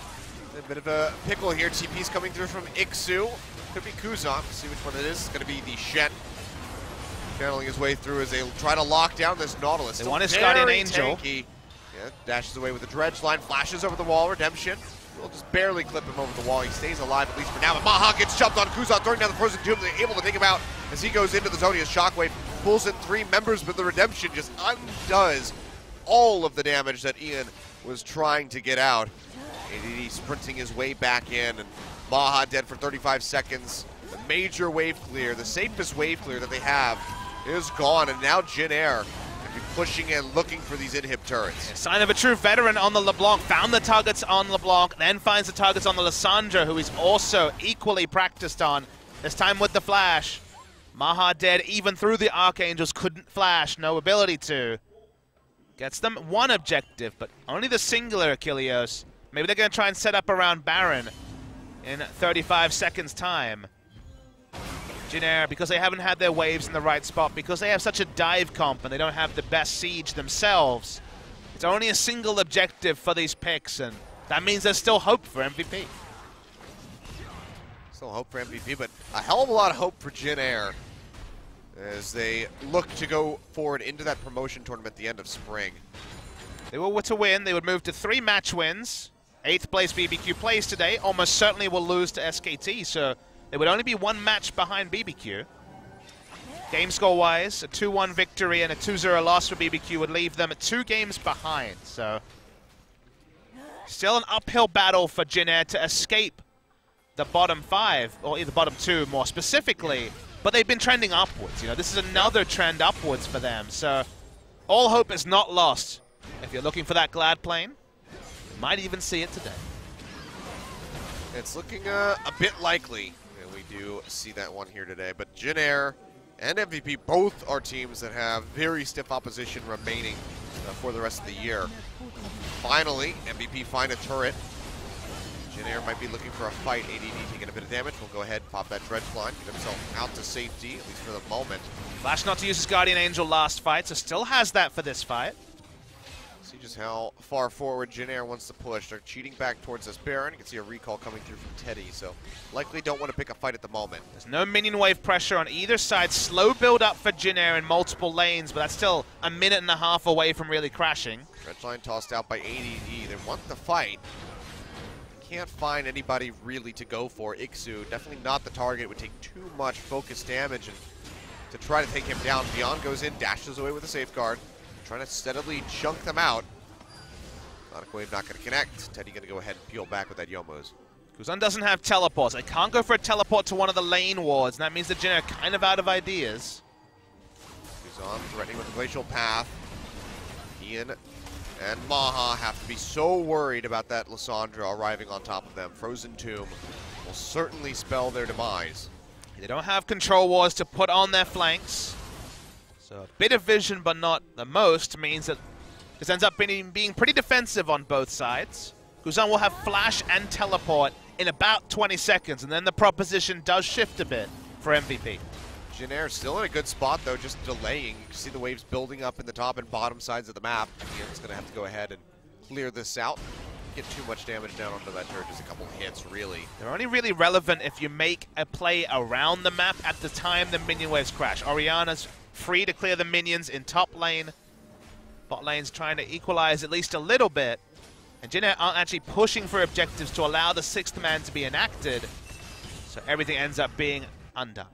A bit of a pickle here. TP's coming through from Ixu. Could be Kuzan. See which one it is. It's going to be the Shen. channeling his way through as they try to lock down this Nautilus. They want his Guardian Angel. Tanky. Yeah, dashes away with the dredge line, flashes over the wall. Redemption will just barely clip him over the wall. He stays alive at least for now, but Maha gets jumped on. Kuzan throwing down the Frozen Tomb. They're able to take him out as he goes into the zone. His Shockwave pulls in 3 members, but the Redemption just undoes all of the damage that Ian was trying to get out. ADD sprinting his way back in, and Maha dead for 35 seconds. The major wave clear, the safest wave clear that they have, is gone, and now Jin Air can be pushing in, looking for these inhib turrets. Sign of a true veteran on the LeBlanc. Found the targets on LeBlanc, then finds the targets on the Lissandra, who he's also equally practiced on, this time with the flash. Maha dead even through the Archangels, couldn't flash, no ability to. Gets them 1 objective, but only the singular Achilleos. Maybe they're going to try and set up around Baron in 35 seconds' time. Jin Air, because they haven't had their waves in the right spot, because they have such a dive comp and they don't have the best siege themselves, it's only a single objective for these picks, and that means there's still hope for MVP. Still hope for MVP, but a hell of a lot of hope for Jin Air as they look to go forward into that promotion tournament at the end of spring. They were to win. They would move to 3 match wins. 8th place BBQ plays today. Almost certainly will lose to SKT, so they would only be 1 match behind BBQ. Game score-wise, a 2-1 victory and a 2-0 loss for BBQ would leave them at 2 games behind. So still an uphill battle for Jin Air to escape the bottom 5, or either bottom 2 more specifically. But they've been trending upwards. You know, this is another trend upwards for them. So all hope is not lost. If you're looking for that Glad plane, you might even see it today. It's looking a bit likely. We do see that one here today, but Jin Air and MVP both are teams that have very stiff opposition remaining for the rest of the year. Finally, MVP find a turret. Jin Air might be looking for a fight. ADD taking a bit of damage. We'll go ahead and pop that dredge line, get himself out to safety, at least for the moment. Flash not to use his Guardian Angel last fight, so still has that for this fight. See just how far forward Jin Air wants to push. They're cheating back towards this Baron. You can see a recall coming through from Teddy, so likely don't want to pick a fight at the moment. There's no minion wave pressure on either side. Slow build up for Jin Air in multiple lanes, but that's still a minute and a half away from really crashing. Dredge line tossed out by ADD. They want the fight. Can't find anybody really to go for. Ixu, definitely not the target. It would take too much focus damage and to try to take him down. Beyond goes in, dashes away with a safeguard. Trying to steadily chunk them out. Sonic Wave not going to connect. Teddy going to go ahead and peel back with that Yomos. Kuzan doesn't have teleports. They can't go for a teleport to one of the lane wards, and that means the Jin Air are kind of out of ideas. Kuzan threatening with the Glacial Path. Ian and Maha have to be so worried about that Lissandra arriving on top of them. Frozen Tomb will certainly spell their demise. They don't have control wards to put on their flanks. So a bit of vision, but not the most, means that this ends up being pretty defensive on both sides. Kuzan will have flash and teleport in about 20 seconds, and then the proposition does shift a bit for MVP. Jin Air still in a good spot, though, just delaying. You can see the waves building up in the top and bottom sides of the map. Ian's going to have to go ahead and clear this out. Get too much damage down onto that turret, just a couple hits, really. They're only really relevant if you make a play around the map at the time the minion waves crash. Orianna's free to clear the minions in top lane. Bot lane's trying to equalize at least a little bit. And Jin Air aren't actually pushing for objectives to allow the 6th man to be enacted. So everything ends up being undone.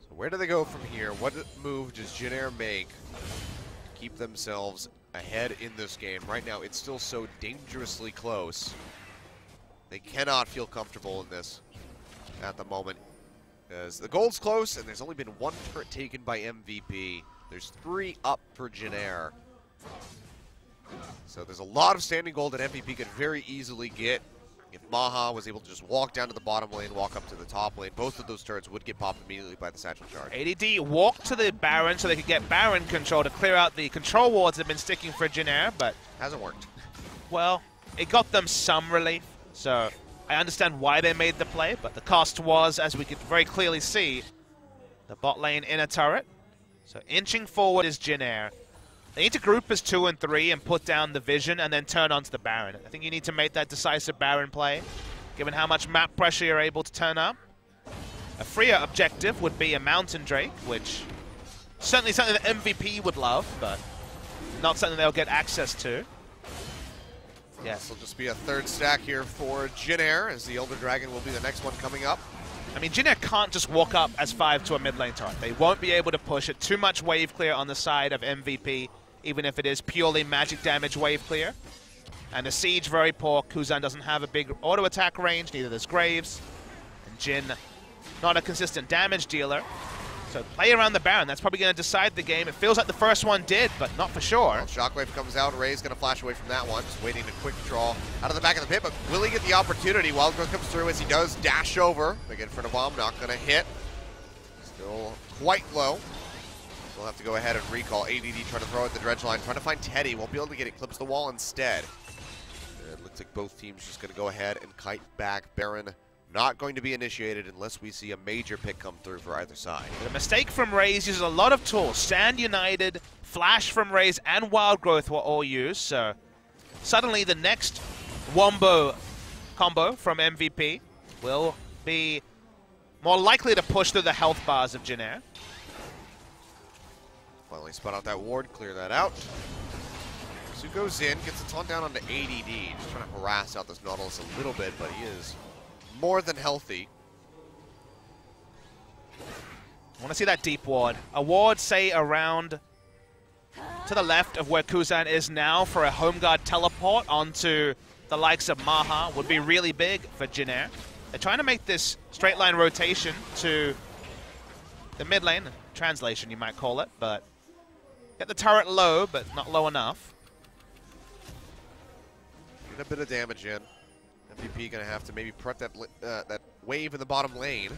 So where do they go from here? What move does Jin Air make to keep themselves ahead in this game? Right now, it's still so dangerously close. They cannot feel comfortable in this at the moment. Because the gold's close, and there's only been 1 turret taken by MVP. There's 3 up for Jin Air. So there's a lot of standing gold that MVP could very easily get. If Maha was able to just walk down to the bottom lane, walk up to the top lane, both of those turrets would get popped immediately by the satchel charge. ADD walked to the Baron so they could get Baron control to clear out the control wards that have been sticking for Jin Air, but hasn't worked. Well, it got them some relief, so I understand why they made the play, but the cost was, as we could very clearly see, the bot lane in a turret. So inching forward is Jin Air. They need to group as 2 and 3 and put down the vision and then turn onto the Baron. I think you need to make that decisive Baron play, given how much map pressure you're able to turn up. A freer objective would be a Mountain Drake, which certainly something that MVP would love, but not something they'll get access to. Yes, this will just be a third stack here for Jin Air, as the Elder Dragon will be the next one coming up. I mean, Jin Air can't just walk up as 5 to a mid lane turret. They won't be able to push it. Too much wave clear on the side of MVP, even if it is purely magic damage wave clear. And the Siege very poor. Kuzan doesn't have a big auto attack range, neither does Graves. And Jin, not a consistent damage dealer. So play around the Baron. That's probably going to decide the game. It feels like the first one did, but not for sure. Well, Shockwave comes out. Ray's going to flash away from that one. Just waiting to quick draw out of the back of the pit, but will he get the opportunity? Wild Growth comes through as he does dash over. Big in front of bomb, not going to hit. Still quite low. We'll have to go ahead and recall. ADD trying to throw at the dredge line, trying to find Teddy. Won't be able to get it. Clips the wall instead. It looks like both teams just going to go ahead and kite back. Baron not going to be initiated unless we see a major pick come through for either side. The mistake from Raze uses a lot of tools. Stand United, Flash from Raze, and Wild Growth were all used. So suddenly the next Wombo combo from MVP will be more likely to push through the health bars of Jin Air. Finally spot out that ward, clear that out. So goes in, gets the taunt down onto ADD, just trying to harass out this Nautilus a little bit, but he is more than healthy. I want to see that deep ward. A ward, say, around to the left of where Kuzan is now for a home guard teleport onto the likes of Maha would be really big for Jin Air. They're trying to make this straight line rotation to the mid lane, translation you might call it, but get the turret low, but not low enough. Get a bit of damage in. MVP gonna have to maybe prep that that wave in the bottom lane.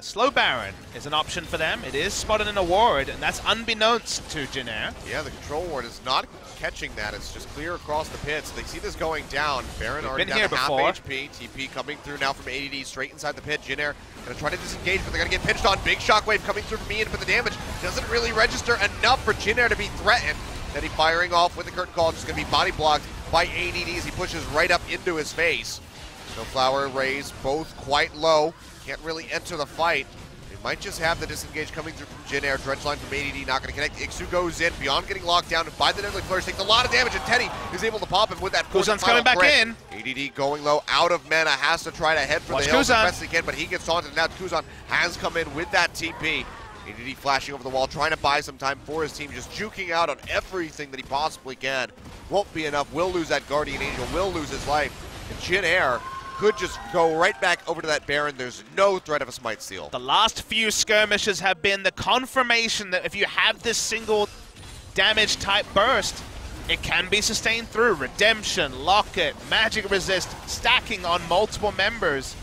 Slow Baron is an option for them. It is spotted in a ward, and that's unbeknownst to Jin Air. Yeah, the control ward is not catching that. It's just clear across the pit. So they see this going down. Baron already down to half HP. TP coming through now from ADD straight inside the pit. Jin Air gonna try to disengage, but they're gonna get pinched on. Big shockwave coming through from Ian, but the damage doesn't really register enough for Jin Air to be threatened. Then he firing off with the curtain call, just gonna be body blocked by ADD as he pushes right up into his face. No Flower, Raze, both quite low. Can't really enter the fight. They might just have the disengage coming through from Jin Air. Dredge line from ADD, not going to connect. Ixu goes in, beyond getting locked down, and by the Deadly Flourish, takes a lot of damage, and Teddy is able to pop him with that Kuzan's coming back in. ADD going low, out of mana, has to try to head for the hills as best he can, but he gets taunted, and now Kuzan has come in with that TP. ADD flashing over the wall, trying to buy some time for his team, just juking out on everything that he possibly can. Won't be enough, will lose that Guardian Angel, will lose his life. And Jin Air could just go right back over to that Baron. There's no threat of a Smite Steal. The last few skirmishes have been the confirmation that if you have this single damage type burst, it can be sustained through. Redemption, Locket, Magic Resist, stacking on multiple members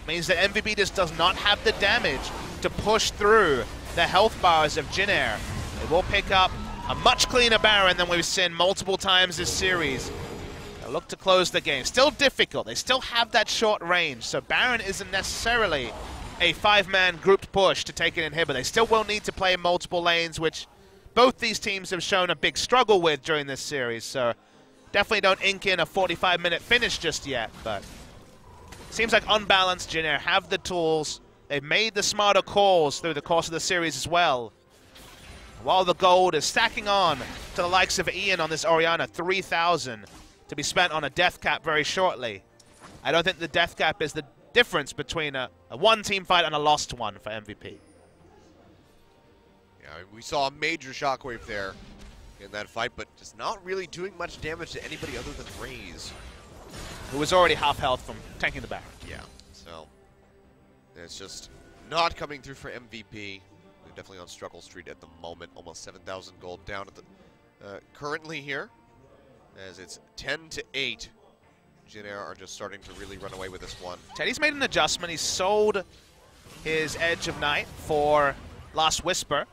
means that MVP just does not have the damage to push through the health bars of Jin Air. It will pick up a much cleaner Baron than we've seen multiple times this series. They'll look to close the game. Still difficult. They still have that short range, so Baron isn't necessarily a 5-man grouped push to take an inhibitor. They still will need to play multiple lanes, which both these teams have shown a big struggle with during this series, so definitely don't ink in a 45-minute finish just yet, but seems like unbalanced. Jin Air have the tools. They've made the smarter calls through the course of the series as well. While the gold is stacking on to the likes of Ian on this Orianna, 3,000 to be spent on a death cap very shortly. I don't think the death cap is the difference between a one-team fight and a lost one for MVP. Yeah, we saw a major shockwave there in that fight, but just not really doing much damage to anybody other than Raze, who was already half health from tanking the back. Yeah, so it's just not coming through for MVP. They're definitely on struggle street at the moment. Almost 7,000 gold down at the currently here, as it's 10-8. Jin Air are just starting to really run away with this one. Teddy's made an adjustment. He sold his Edge of Night for Last Whisper,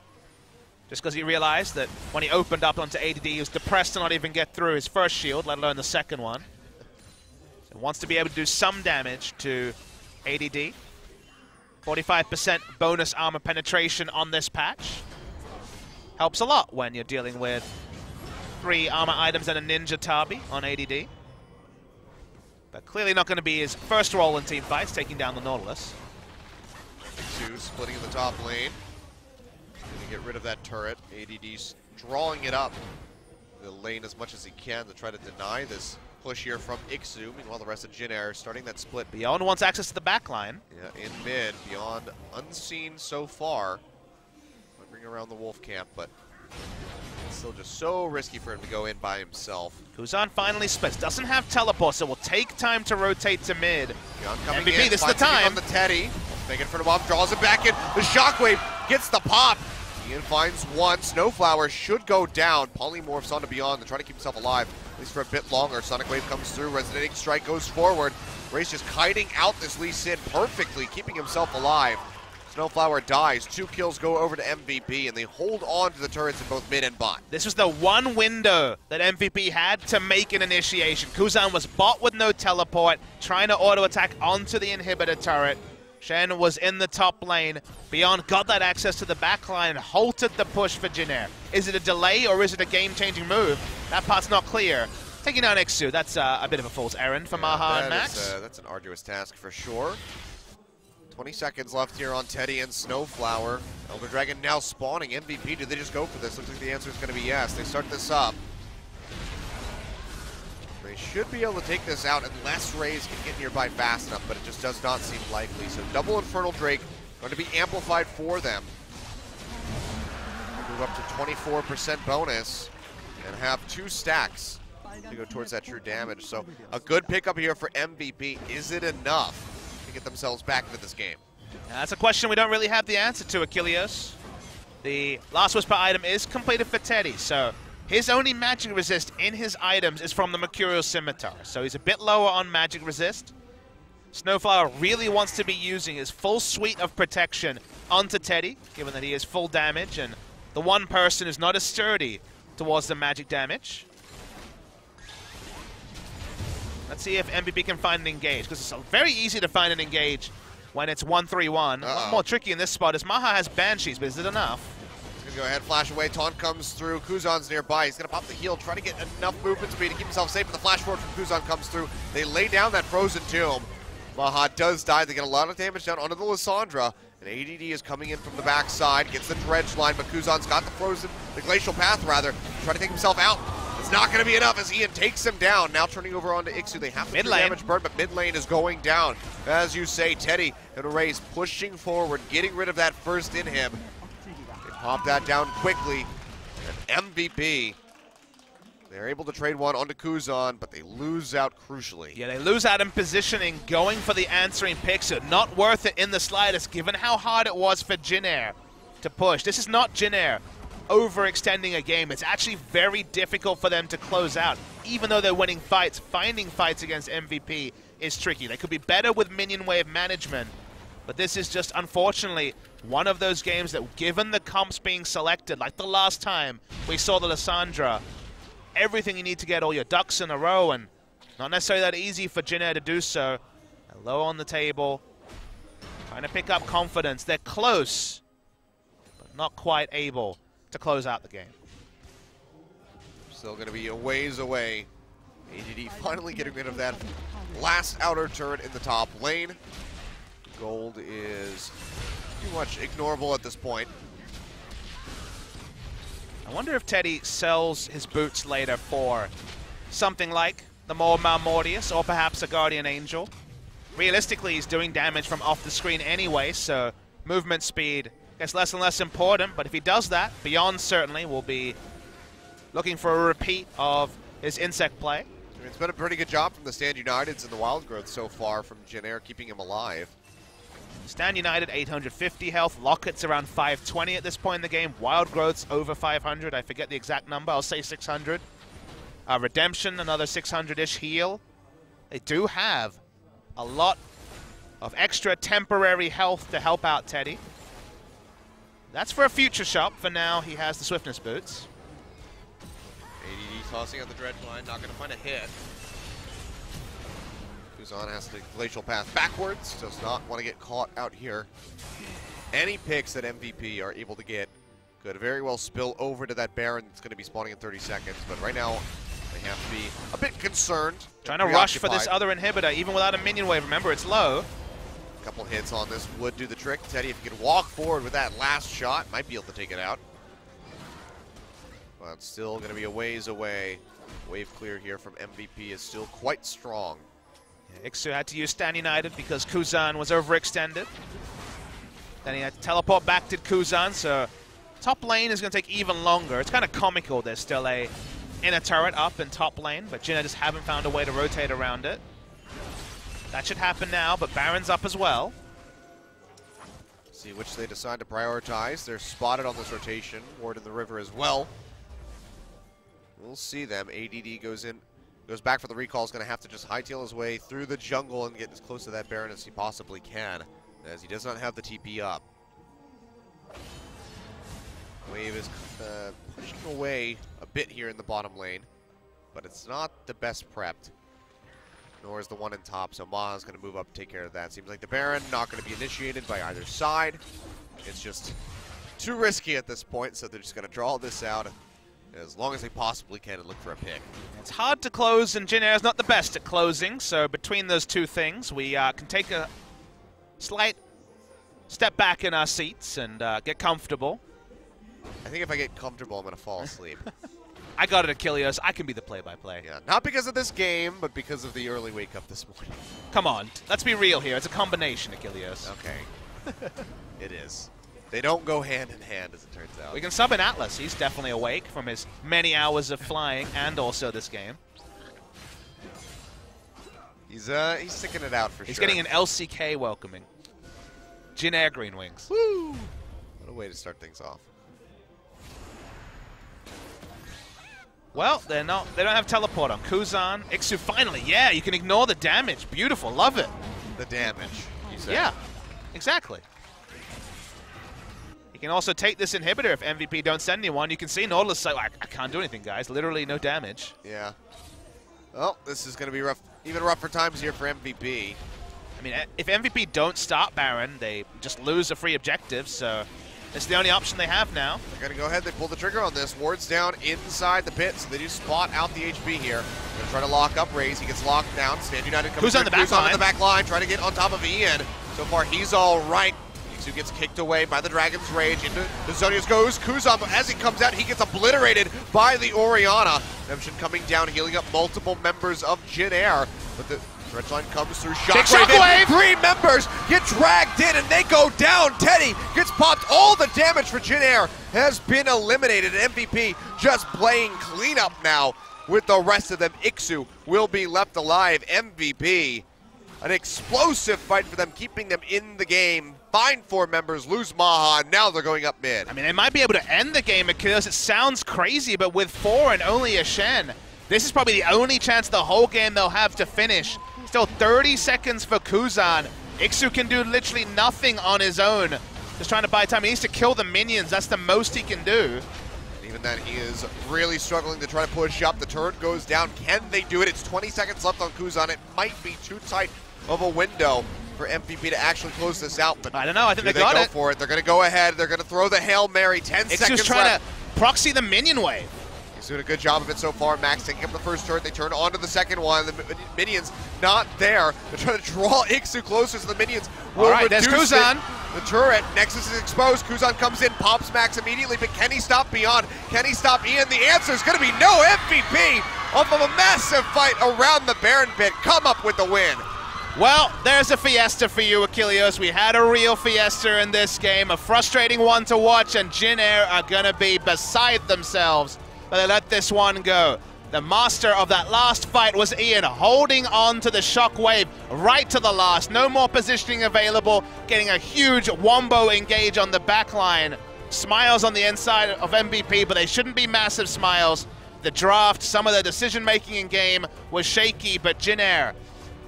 just because he realized that when he opened up onto ADD, he was depressed to not even get through his first shield, let alone the second one. So wants to be able to do some damage to ADD. 45% bonus armor penetration on this patch. Helps a lot when you're dealing with 3 armor items and a Ninja Tabi on ADD. But clearly not going to be his first role in team fights, taking down the Nautilus. X2 splitting in the top lane. Gonna get rid of that turret. ADD's drawing it up the lane as much as he can to try to deny this push here from Ixu. Meanwhile, the rest of Jin Air starting that split. Beyond wants access to the back line. Yeah, in mid. Beyond unseen so far. Might bring around the Wolf camp, but it's still just so risky for him to go in by himself. Kuzan finally splits. Doesn't have teleport, so will take time to rotate to mid. Beyond coming MVP, in, this is the time. on the Teddy. Taking for the bomb, draws it back in. The Shockwave gets the pop. Ian finds one. Snowflower should go down. Polymorphs onto Beyond to try to keep himself alive, at least for a bit longer. Sonic Wave comes through. Resonating Strike goes forward. Race just kiting out this Lee Sin perfectly, keeping himself alive. Snowflower dies. 2 kills go over to MVP, and they hold on to the turrets in both mid and bot. This was the one window that MVP had to make an initiation. Kuzan was bot with no teleport, trying to auto-attack onto the inhibitor turret. Shen was in the top lane. Beyond got that access to the back line and halted the push for Jin Air. Is it a delay or is it a game-changing move? That part's not clear. Taking down Ixu, that's a bit of a fool's errand for Maha and Max. That's an arduous task for sure. 20 seconds left here on Teddy and Snowflower. Elder Dragon now spawning. MVP, do they just go for this? Looks like the answer is going to be yes. They start this up. They should be able to take this out unless Raze can get nearby fast enough, but it just does not seem likely. So double Infernal Drake going to be amplified for them. Move up to 24% bonus and have 2 stacks to go towards that true damage. So a good pickup here for MVP. Is it enough to get themselves back into this game? That's a question we don't really have the answer to, Achilles. The Last Whisper item is completed for Teddy, so his only magic resist in his items is from the Mercurial Scimitar, so he's a bit lower on magic resist. Snowflower really wants to be using his full suite of protection onto Teddy, given that he is full damage, and the one person who's not as sturdy towards the magic damage. Let's see if MVP can find an engage, because it's very easy to find an engage when it's 1-3-1. A lot more tricky in this spot as Maha has Banshees, but is it enough? He's going to go ahead, flash away. Taunt comes through. Kuzan's nearby. He's going to pop the heal, try to get enough movement speed to keep himself safe, but the flash forward from Kuzan comes through. They lay down that Frozen Tomb. Maha does die. They get a lot of damage down onto the Lissandra, and ADD is coming in from the backside, gets the Dredge line, but Kuzan's got the Glacial Path, rather, trying to take himself out. It's not going to be enough as Ian takes him down. Now turning over onto Ixu. They have the damage burn, but mid lane is going down. As you say, Teddy and Raze pushing forward, getting rid of that first inhib. They pop that down quickly. And MVP, they're able to trade one onto Kuzan, but they lose out crucially. Yeah, they lose out in positioning, going for the answering pick, so not worth it in the slightest, given how hard it was for Jin Air to push. This is not Jin Air overextending a game. It's actually very difficult for them to close out. Even though they're winning fights, finding fights against MVP is tricky. They could be better with minion wave management, but this is just, unfortunately, one of those games that, given the comps being selected, like the last time we saw the Lissandra, everything you need to get all your ducks in a row, and not necessarily that easy for Jin Air to do so. They're low on the table, trying to pick up confidence. They're close, but not quite able to close out the game. Still going to be a ways away. ADD finally getting rid of that last outer turret in the top lane. Gold is too much ignorable at this point. I wonder if Teddy sells his boots later for something like the more Malmortius or perhaps a Guardian Angel. Realistically, he's doing damage from off the screen anyway, so movement speed gets less and less important, but if he does that, Beyond certainly will be looking for a repeat of his insect play. It's been a pretty good job from the Stand Uniteds and the Wild Growth so far from Jin Air, keeping him alive. Stand United, 850 health. Locket's around 520 at this point in the game. Wild Growth's over 500. I forget the exact number. I'll say 600. Redemption, another 600-ish heal. They do have a lot of extra temporary health to help out Teddy. That's for a future shop. For now, he has the Swiftness boots. ADD tossing on the Dredge line, not going to find a hit. Kuzan has the Glacial Path backwards, does not want to get caught out here. Any picks that MVP are able to get could very well spill over to that Baron that's going to be spawning in 30 seconds, but right now they have to be a bit concerned. Trying to rush for this other inhibitor, even without a minion wave. Remember, it's low. A couple hits on this would do the trick. Teddy, if he could walk forward with that last shot, might be able to take it out. But still going to be a ways away. Wave clear here from MVP is still quite strong. Yeah, Ixu had to use Stan United because Kuzan was overextended. Then he had to teleport back to Kuzan, so top lane is going to take even longer. It's kind of comical. There's still a inner turret up in top lane, but Jinna just haven't found a way to rotate around it. That should happen now, but Baron's up as well. See which they decide to prioritize. They're spotted on this rotation. Ward in the river as well. We'll see them. ADD goes back for the recall. Is going to have to just hightail his way through the jungle and get as close to that Baron as he possibly can, as he does not have the TP up. Wave is pushing away a bit here in the bottom lane, but it's not the best prepped. Nor is the one in top, so Ma's going to move up and take care of that. Seems like the Baron not going to be initiated by either side. It's just too risky at this point, so they're just going to draw this out as long as they possibly can and look for a pick. It's hard to close, and Jin Air's not the best at closing, so between those two things, we can take a slight step back in our seats and get comfortable. I think if I get comfortable, I'm going to fall asleep. I got it, Achilles. I can be the play-by-play. Yeah, not because of this game, but because of the early wake-up this morning. Come on, let's be real here. It's a combination, Achilles. Okay. It is. They don't go hand in hand, as it turns out. We can sub in Atlas. He's definitely awake from his many hours of flying and also this game. He's sticking it out for sure. He's getting an LCK welcoming. Jin Air Green Wings. Woo! What a way to start things off. Well, they don't have teleport on Kuzan. Ixu finally, yeah, you can ignore the damage. Beautiful, love it. The damage, you said. Yeah, exactly. You can also take this inhibitor if MVP don't send anyone. You can see Nautilus like, I can't do anything, guys. Literally no damage. Yeah. Well, this is going to be rough, even rougher times here for MVP. I mean, if MVP don't start Baron, they just lose a free objective, so it's the only option they have now. They're going to go ahead. They pull the trigger on this. Ward's down inside the pit, so they do spot out the HP here. They're going to try to lock up Raze. He gets locked down. Stand United comes Who's on the back line? on the back line, trying to get on top of Ian. So far, he's all right. Ixu gets kicked away by the Dragon's Rage. Into the Zonius goes Kuzan, but as he comes out, he gets obliterated by the Orianna. Redemption coming down, healing up multiple members of Jin Air. But the Stretch line comes through. Shockwave. 3 members get dragged in and they go down. Teddy gets popped. All the damage for Jin Air has been eliminated. MVP just playing cleanup now with the rest of them. Ixu will be left alive. MVP, an explosive fight for them, keeping them in the game. Find 4 members, lose Maha, and now they're going up mid. I mean, they might be able to end the game because it sounds crazy, but with 4 and only a Shen, this is probably the only chance the whole game they'll have to finish. Still 30 seconds for Kuzan. Ixu can do literally nothing on his own. Just trying to buy time. He needs to kill the minions. That's the most he can do. And even then, he is really struggling to try to push up. The turret goes down. Can they do it? It's 20 seconds left on Kuzan. It might be too tight of a window for MVP to actually close this out. But I don't know. I think they got it. For it. They're going to go ahead. They're going to throw the Hail Mary. 10 seconds left. Ixu's trying to proxy the minion wave. He's doing a good job of it so far. Max taking up the first turret. They turn onto the second one. The minions not there. They're trying to draw Ixu closer so the minions will All right, there's Kuzan. The turret. Nexus is exposed. Kuzan comes in, pops Max immediately, but can he stop Beyond? Can he stop Ian? The answer is going to be no. MVP off of a massive fight around the Baron pit. Come up with the win. Well, there's a fiesta for you, Achilles. We had a real fiesta in this game, a frustrating one to watch, and Jin Air are going to be beside themselves. But they let this one go. The master of that last fight was Ian, holding on to the shockwave right to the last. No more positioning available, getting a huge wombo engage on the back line. Smiles on the inside of MVP, but they shouldn't be massive smiles. The draft, some of the decision-making in game was shaky, but Jin Air,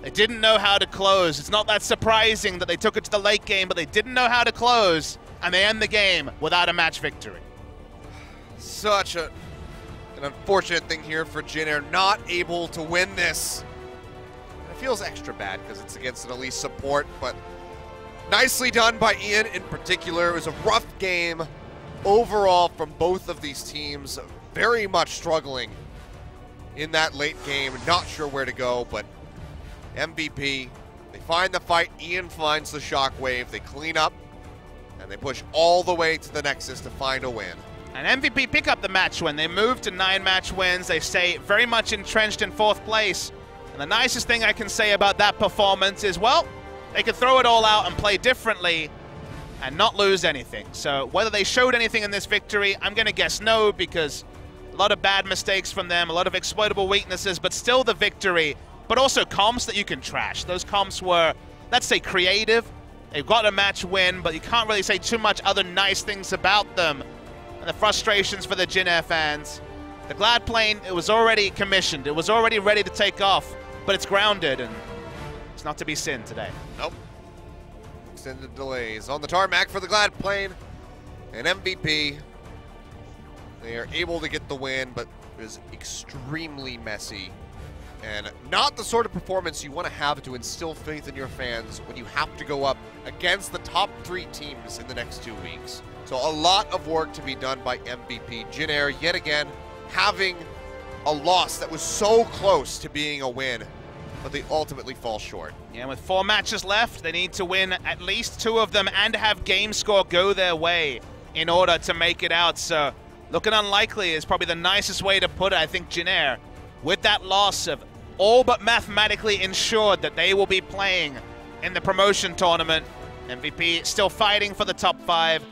they didn't know how to close. It's not that surprising that they took it to the late game, but they didn't know how to close, and they end the game without a match victory. Such an unfortunate thing here for Jin Air, not able to win this. It feels extra bad because it's against an elite support, but nicely done by Ian in particular. It was a rough game overall from both of these teams, very much struggling in that late game, not sure where to go, but MVP They find the fight, Ian finds the shockwave, they clean up, and they push all the way to the Nexus to find a win. And MVP pick up the match win. They move to 9 match wins. They stay very much entrenched in 4th place. And the nicest thing I can say about that performance is, well, they could throw it all out and play differently and not lose anything. So whether they showed anything in this victory, I'm going to guess no, because a lot of bad mistakes from them, a lot of exploitable weaknesses, but still the victory. But also comps that you can trash. Those comps were, let's say, creative. They've got a match win, but you can't really say too much other nice things about them. And the frustrations for the Jin Air fans. The Glad plane, it was already commissioned. It was already ready to take off, but it's grounded, and it's not to be seen today. Nope. Extended delays on the tarmac for the Glad plane. And MVP, they are able to get the win, but it was extremely messy. And not the sort of performance you want to have to instill faith in your fans when you have to go up against the top 3 teams in the next 2 weeks. So a lot of work to be done by MVP. Jin Air, yet again, having a loss that was so close to being a win, but they ultimately fall short. Yeah, with 4 matches left, they need to win at least 2 of them and have game score go their way in order to make it out. So looking unlikely is probably the nicest way to put it. I think Jin Air, with that loss, of all but mathematically ensured that they will be playing in the promotion tournament. MVP still fighting for the top 5.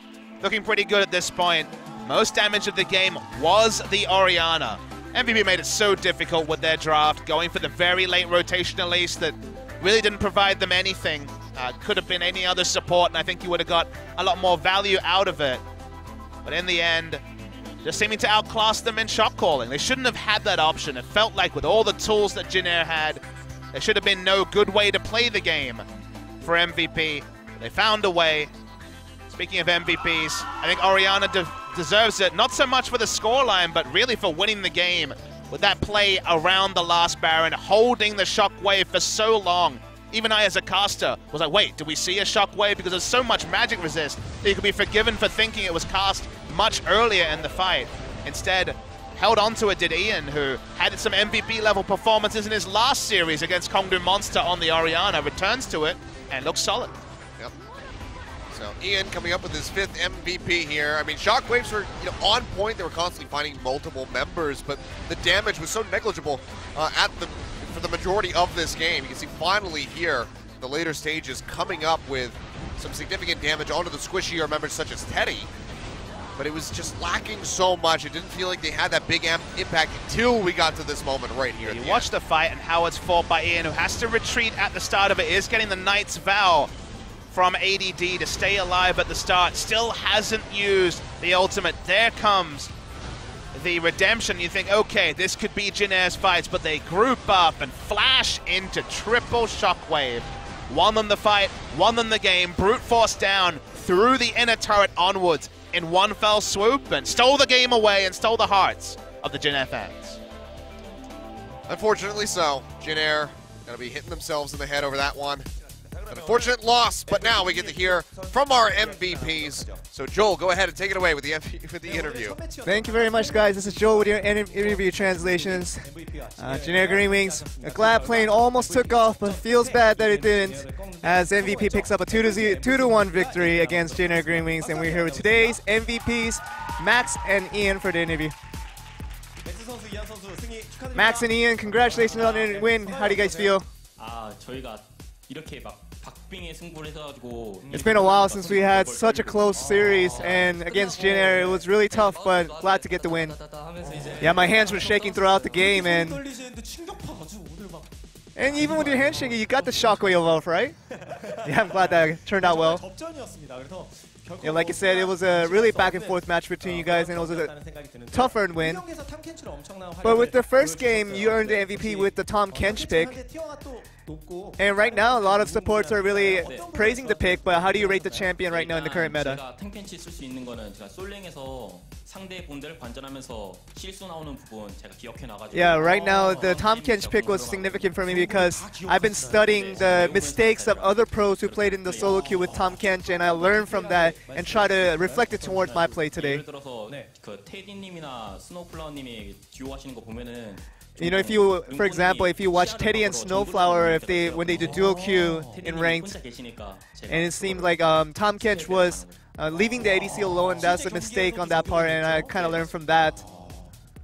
Looking pretty good at this point. Most damage of the game was the Orianna. MVP made it so difficult with their draft, going for the very late rotational ace that really didn't provide them anything. Could have been any other support, and I think you would have got a lot more value out of it. But in the end, just seeming to outclass them in shot calling. They shouldn't have had that option. It felt like with all the tools that Jin Air had, there should have been no good way to play the game for MVP. They found a way. Speaking of MVPs, I think Orianna deserves it, not so much for the scoreline, but really for winning the game with that play around the last Baron, holding the shockwave for so long. Even I, as a caster, was like, wait, do we see a shockwave? Because there's so much magic resist that you could be forgiven for thinking it was cast much earlier in the fight. Instead, held onto it did Ian, who had some MVP-level performances in his last series against Kongdu Monster on the Orianna, returns to it and looks solid. Yep. So Ian coming up with his 5th MVP here. I mean, shockwaves were on point. They were constantly finding multiple members, but the damage was so negligible for the majority of this game. You can see finally here, the later stages coming up with some significant damage onto the squishier members such as Teddy. But it was just lacking so much. It didn't feel like they had that big impact until we got to this moment right here. You watch the fight and how it's fought by Ian, who has to retreat at the start of it, is getting the Knight's Vow from ADD to stay alive at the start. Still hasn't used the ultimate. There comes the redemption. You think, okay, this could be Jin Air's fights, but they group up and flash into triple shockwave. Won them the fight, won them the game, brute force down through the inner turret onwards in one fell swoop, and stole the game away and stole the hearts of the Jin Air fans. Unfortunately so. Jin Air gonna be hitting themselves in the head over that one. An unfortunate loss, but now we get to hear from our MVPs. So Joel, go ahead and take it away with the interview. Thank you very much, guys. This is Joel with your interview translations. Jin Air Green Wings, a Glad plane almost took off, but feels bad that it didn't, as MVP picks up a 2-1 victory against Jin Air Green Wings, and we're here with today's MVPs, Max and Ian, for the interview. Max and Ian, congratulations on the win. How do you guys feel? It's been a while since we had such a close series, and against Jin Air it was really tough, but glad to get the win. Yeah, my hands were shaking throughout the game, and even with your hands shaking, you got the shockwave off, right? Yeah, I'm glad that turned out well. Yeah, like I said, it was a really back and forth match between you guys, and it was a tough earned win. But with the first game, you earned the MVP with the Tahm Kench pick. And right now, a lot of supports are really praising the pick, but how do you rate the champion right now in the current meta? Yeah, right now the Tahm Kench pick was significant for me because I've been studying the mistakes of other pros who played in the solo queue with Tahm Kench, and I learned from that and try to reflect it towards my play today. 예를 들어서 그 테디님이나 스노우플라워님이 듀오 하시는 거 보면은 You know, if you, for example, if you watch Teddy and Snowflower, when they do dual Q in ranked, and it seemed like Tom Kench was leaving the ADC alone. That's a mistake on that part, and I kind of learned from that.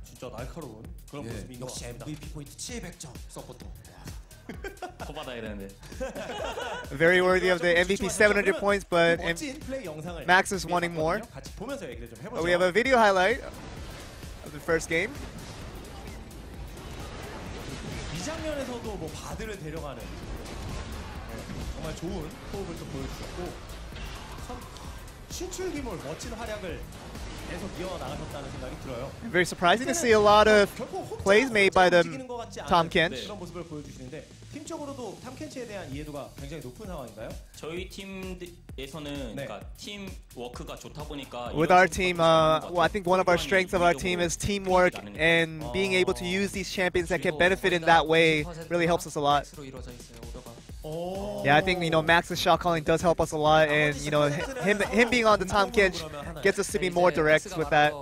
진짜 날카로운 그런 모습인 것 역시 같습니다. MVP 포인트 700점 서포터. 더 받아야 되는데. Very worthy of the MVP 700 points, but 멋진 플레이 영상을 Max is wanting more. 같이 보면서 얘기를 좀 해보죠. But we have a video highlight of the first game. 이 장면에서도 뭐 바드를 데려가는 정말 좋은 호흡을 또 보여주셨고 참 신출귀몰 멋진 활약을 계속 이어나가셨다는 생각이 들어요. Very surprising to see a lot of plays made by the Tom Kench. 그런 모습을 보여주시는데 팀적으로도 탐 켄치에 대한 이해도가 굉장히 높은 상황인가요? 저희 팀에서는 그러니까 팀 워크가 좋다 보니까 With our team, well, I think one of our strengths of our team is teamwork, and being able to use these champions that can benefit in that way really helps us a lot. Yeah, I think Max's shot calling does help us a lot, and him being on the Tom Kench gets us to be more direct with that.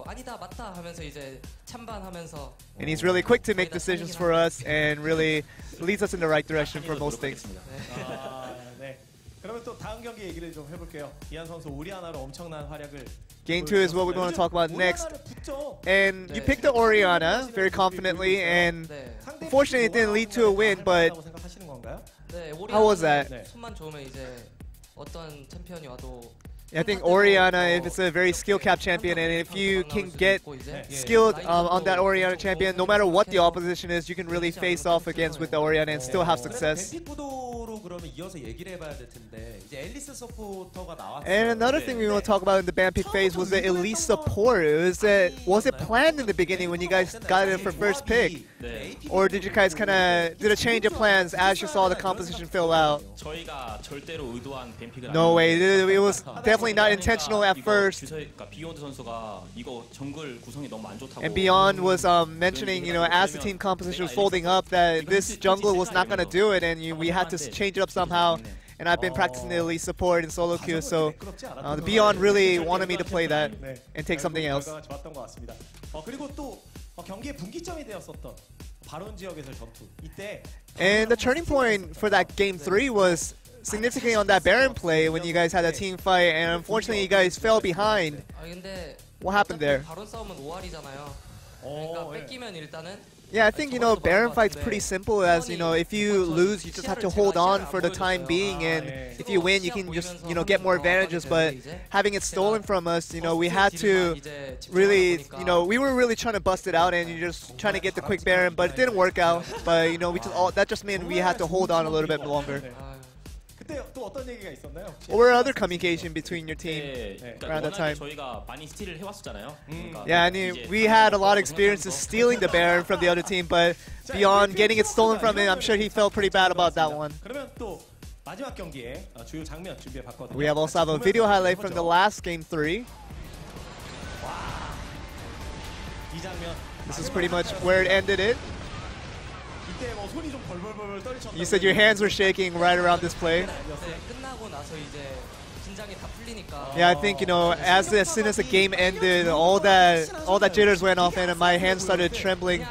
And he's really quick to make decisions for us, and really leads us in the right direction for most things. 네. 그러면 또 다음 경기 얘기를 좀 해볼게요. 이한 선수 오리아나로 엄청난 활약을. Game 2 is what we're going to talk about next. And you picked the Orianna very confidently, and unfortunately it didn't lead to a win, but how was that? I think Orianna, if it's a very skill cap champion, and if you can get skilled on that Orianna champion, no matter what the opposition is, you can really face off against with the Orianna and still have success. And another thing we want to talk about in the ban pick phase was the elite support. Was it planned in the beginning when you guys got it for first pick? Or did you guys kind of did a change of plans as you saw the composition fill out? No way, it was definitely not intentional at first. And Beyond was mentioning, as the team composition was folding up, that this jungle was not going to do it, and we had to change it up somehow. And I've been practicing the elite support in solo queue, so the Beyond really wanted me to play that and take something else. And the turning point for that game 3 was significantly on that Baron play when you guys had a team fight, and unfortunately you guys fell behind. What happened there? Yeah, I think Baron fight's pretty simple, as if you lose you just have to hold on for the time being, and if you win you can just get more advantages. But having it stolen from us, we had to really, we were really trying to bust it out, and you're just trying to get the quick Baron, but it didn't work out. But that just meant we had to hold on a little bit longer. What were other communication between your team around that time? Yeah, I mean, we had a lot of experiences stealing the Baron from the other team, but beyond getting it stolen from him, I'm sure he felt pretty bad about that one. We also have a video highlight from the last game 3. This is pretty much where it ended it. You said your hands were shaking right around this play. Yeah, I think as soon as the game ended, all that jitters went off, and my hands started trembling.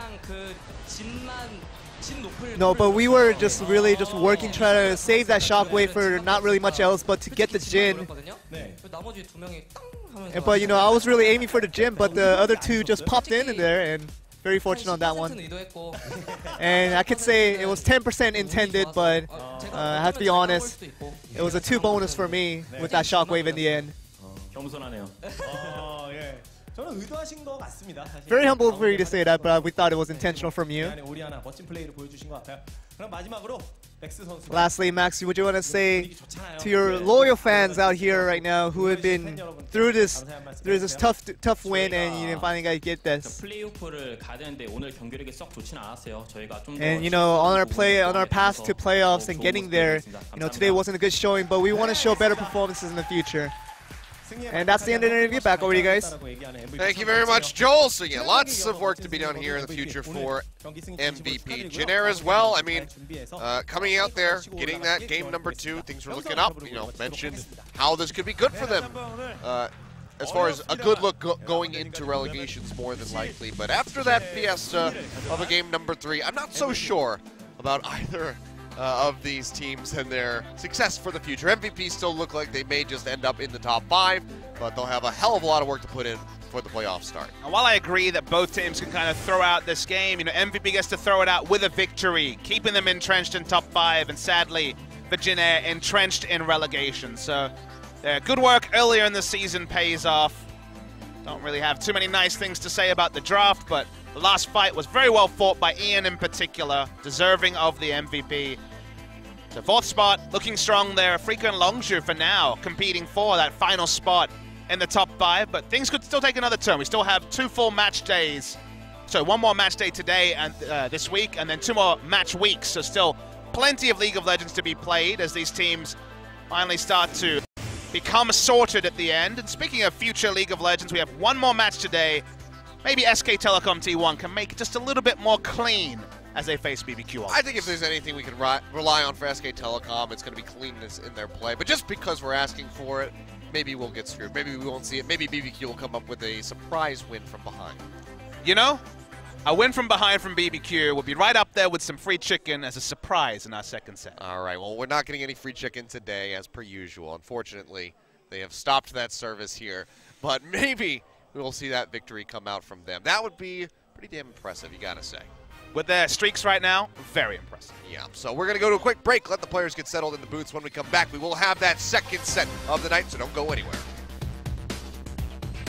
No, but we were just really working, trying to save that shockwave for not really much else, but to get the Jin. But I was really aiming for the Jin, but the other two just popped in there, and very fortunate on that one. And I could say it was 10% intended, but I have to be honest, it was a 2 bonus for me with that shockwave in the end. Very humble for you to say that, but we thought it was intentional from you. Lastly, Max, what do you want to say to your loyal fans out here right now who have been through this tough win, and you finally got to get this? And on our path to playoffs and getting there, today wasn't a good showing, but we want to show better performances in the future. And that's the end of the interview. Back over to you guys. Thank you very much, Joel. So yeah, lots of work to be done here in the future for MVP. Jenner as well. I mean, coming out there, getting that game number 2, things were looking up. You know, mentioned how this could be good for them. As far as a good look going into relegations more than likely. But after that fiesta of a game number 3, I'm not so sure about either of these teams and their success for the future. MVP still look like they may just end up in the top 5, but they'll have a hell of a lot of work to put in for the playoff start. And while I agree that both teams can kind of throw out this game, you know, MVP gets to throw it out with a victory, keeping them entrenched in top 5, and sadly, Virginia entrenched in relegation. So good work earlier in the season pays off. Don't really have too many nice things to say about the draft, but the last fight was very well fought by Ian in particular, deserving of the MVP. So 4th spot, looking strong there. Frika and Longzhu for now, competing for that final spot in the top 5, but things could still take another turn. We still have 2 full match days. So 1 more match day today and this week, and then 2 more match weeks. So still plenty of League of Legends to be played as these teams finally start to become sorted at the end. And speaking of future League of Legends, we have 1 more match today. Maybe SK Telecom T1 can make it just a little bit more clean as they face BBQ. I think if there's anything we can rely on for SK Telecom, it's going to be cleanness in their play. But just because we're asking for it, maybe we'll get screwed. Maybe we won't see it. Maybe BBQ will come up with a surprise win from behind. You know, a win from behind from BBQ will be right up there with some free chicken as a surprise in our 2nd set. All right, well, we're not getting any free chicken today, as per usual. Unfortunately, they have stopped that service here. But maybe we will see that victory come out from them. That would be pretty damn impressive, you got to say. With their streaks right now, very impressive. Yeah, so we're going to go to a quick break, let the players get settled in the booths. When we come back, we will have that 2nd set of the night, so don't go anywhere.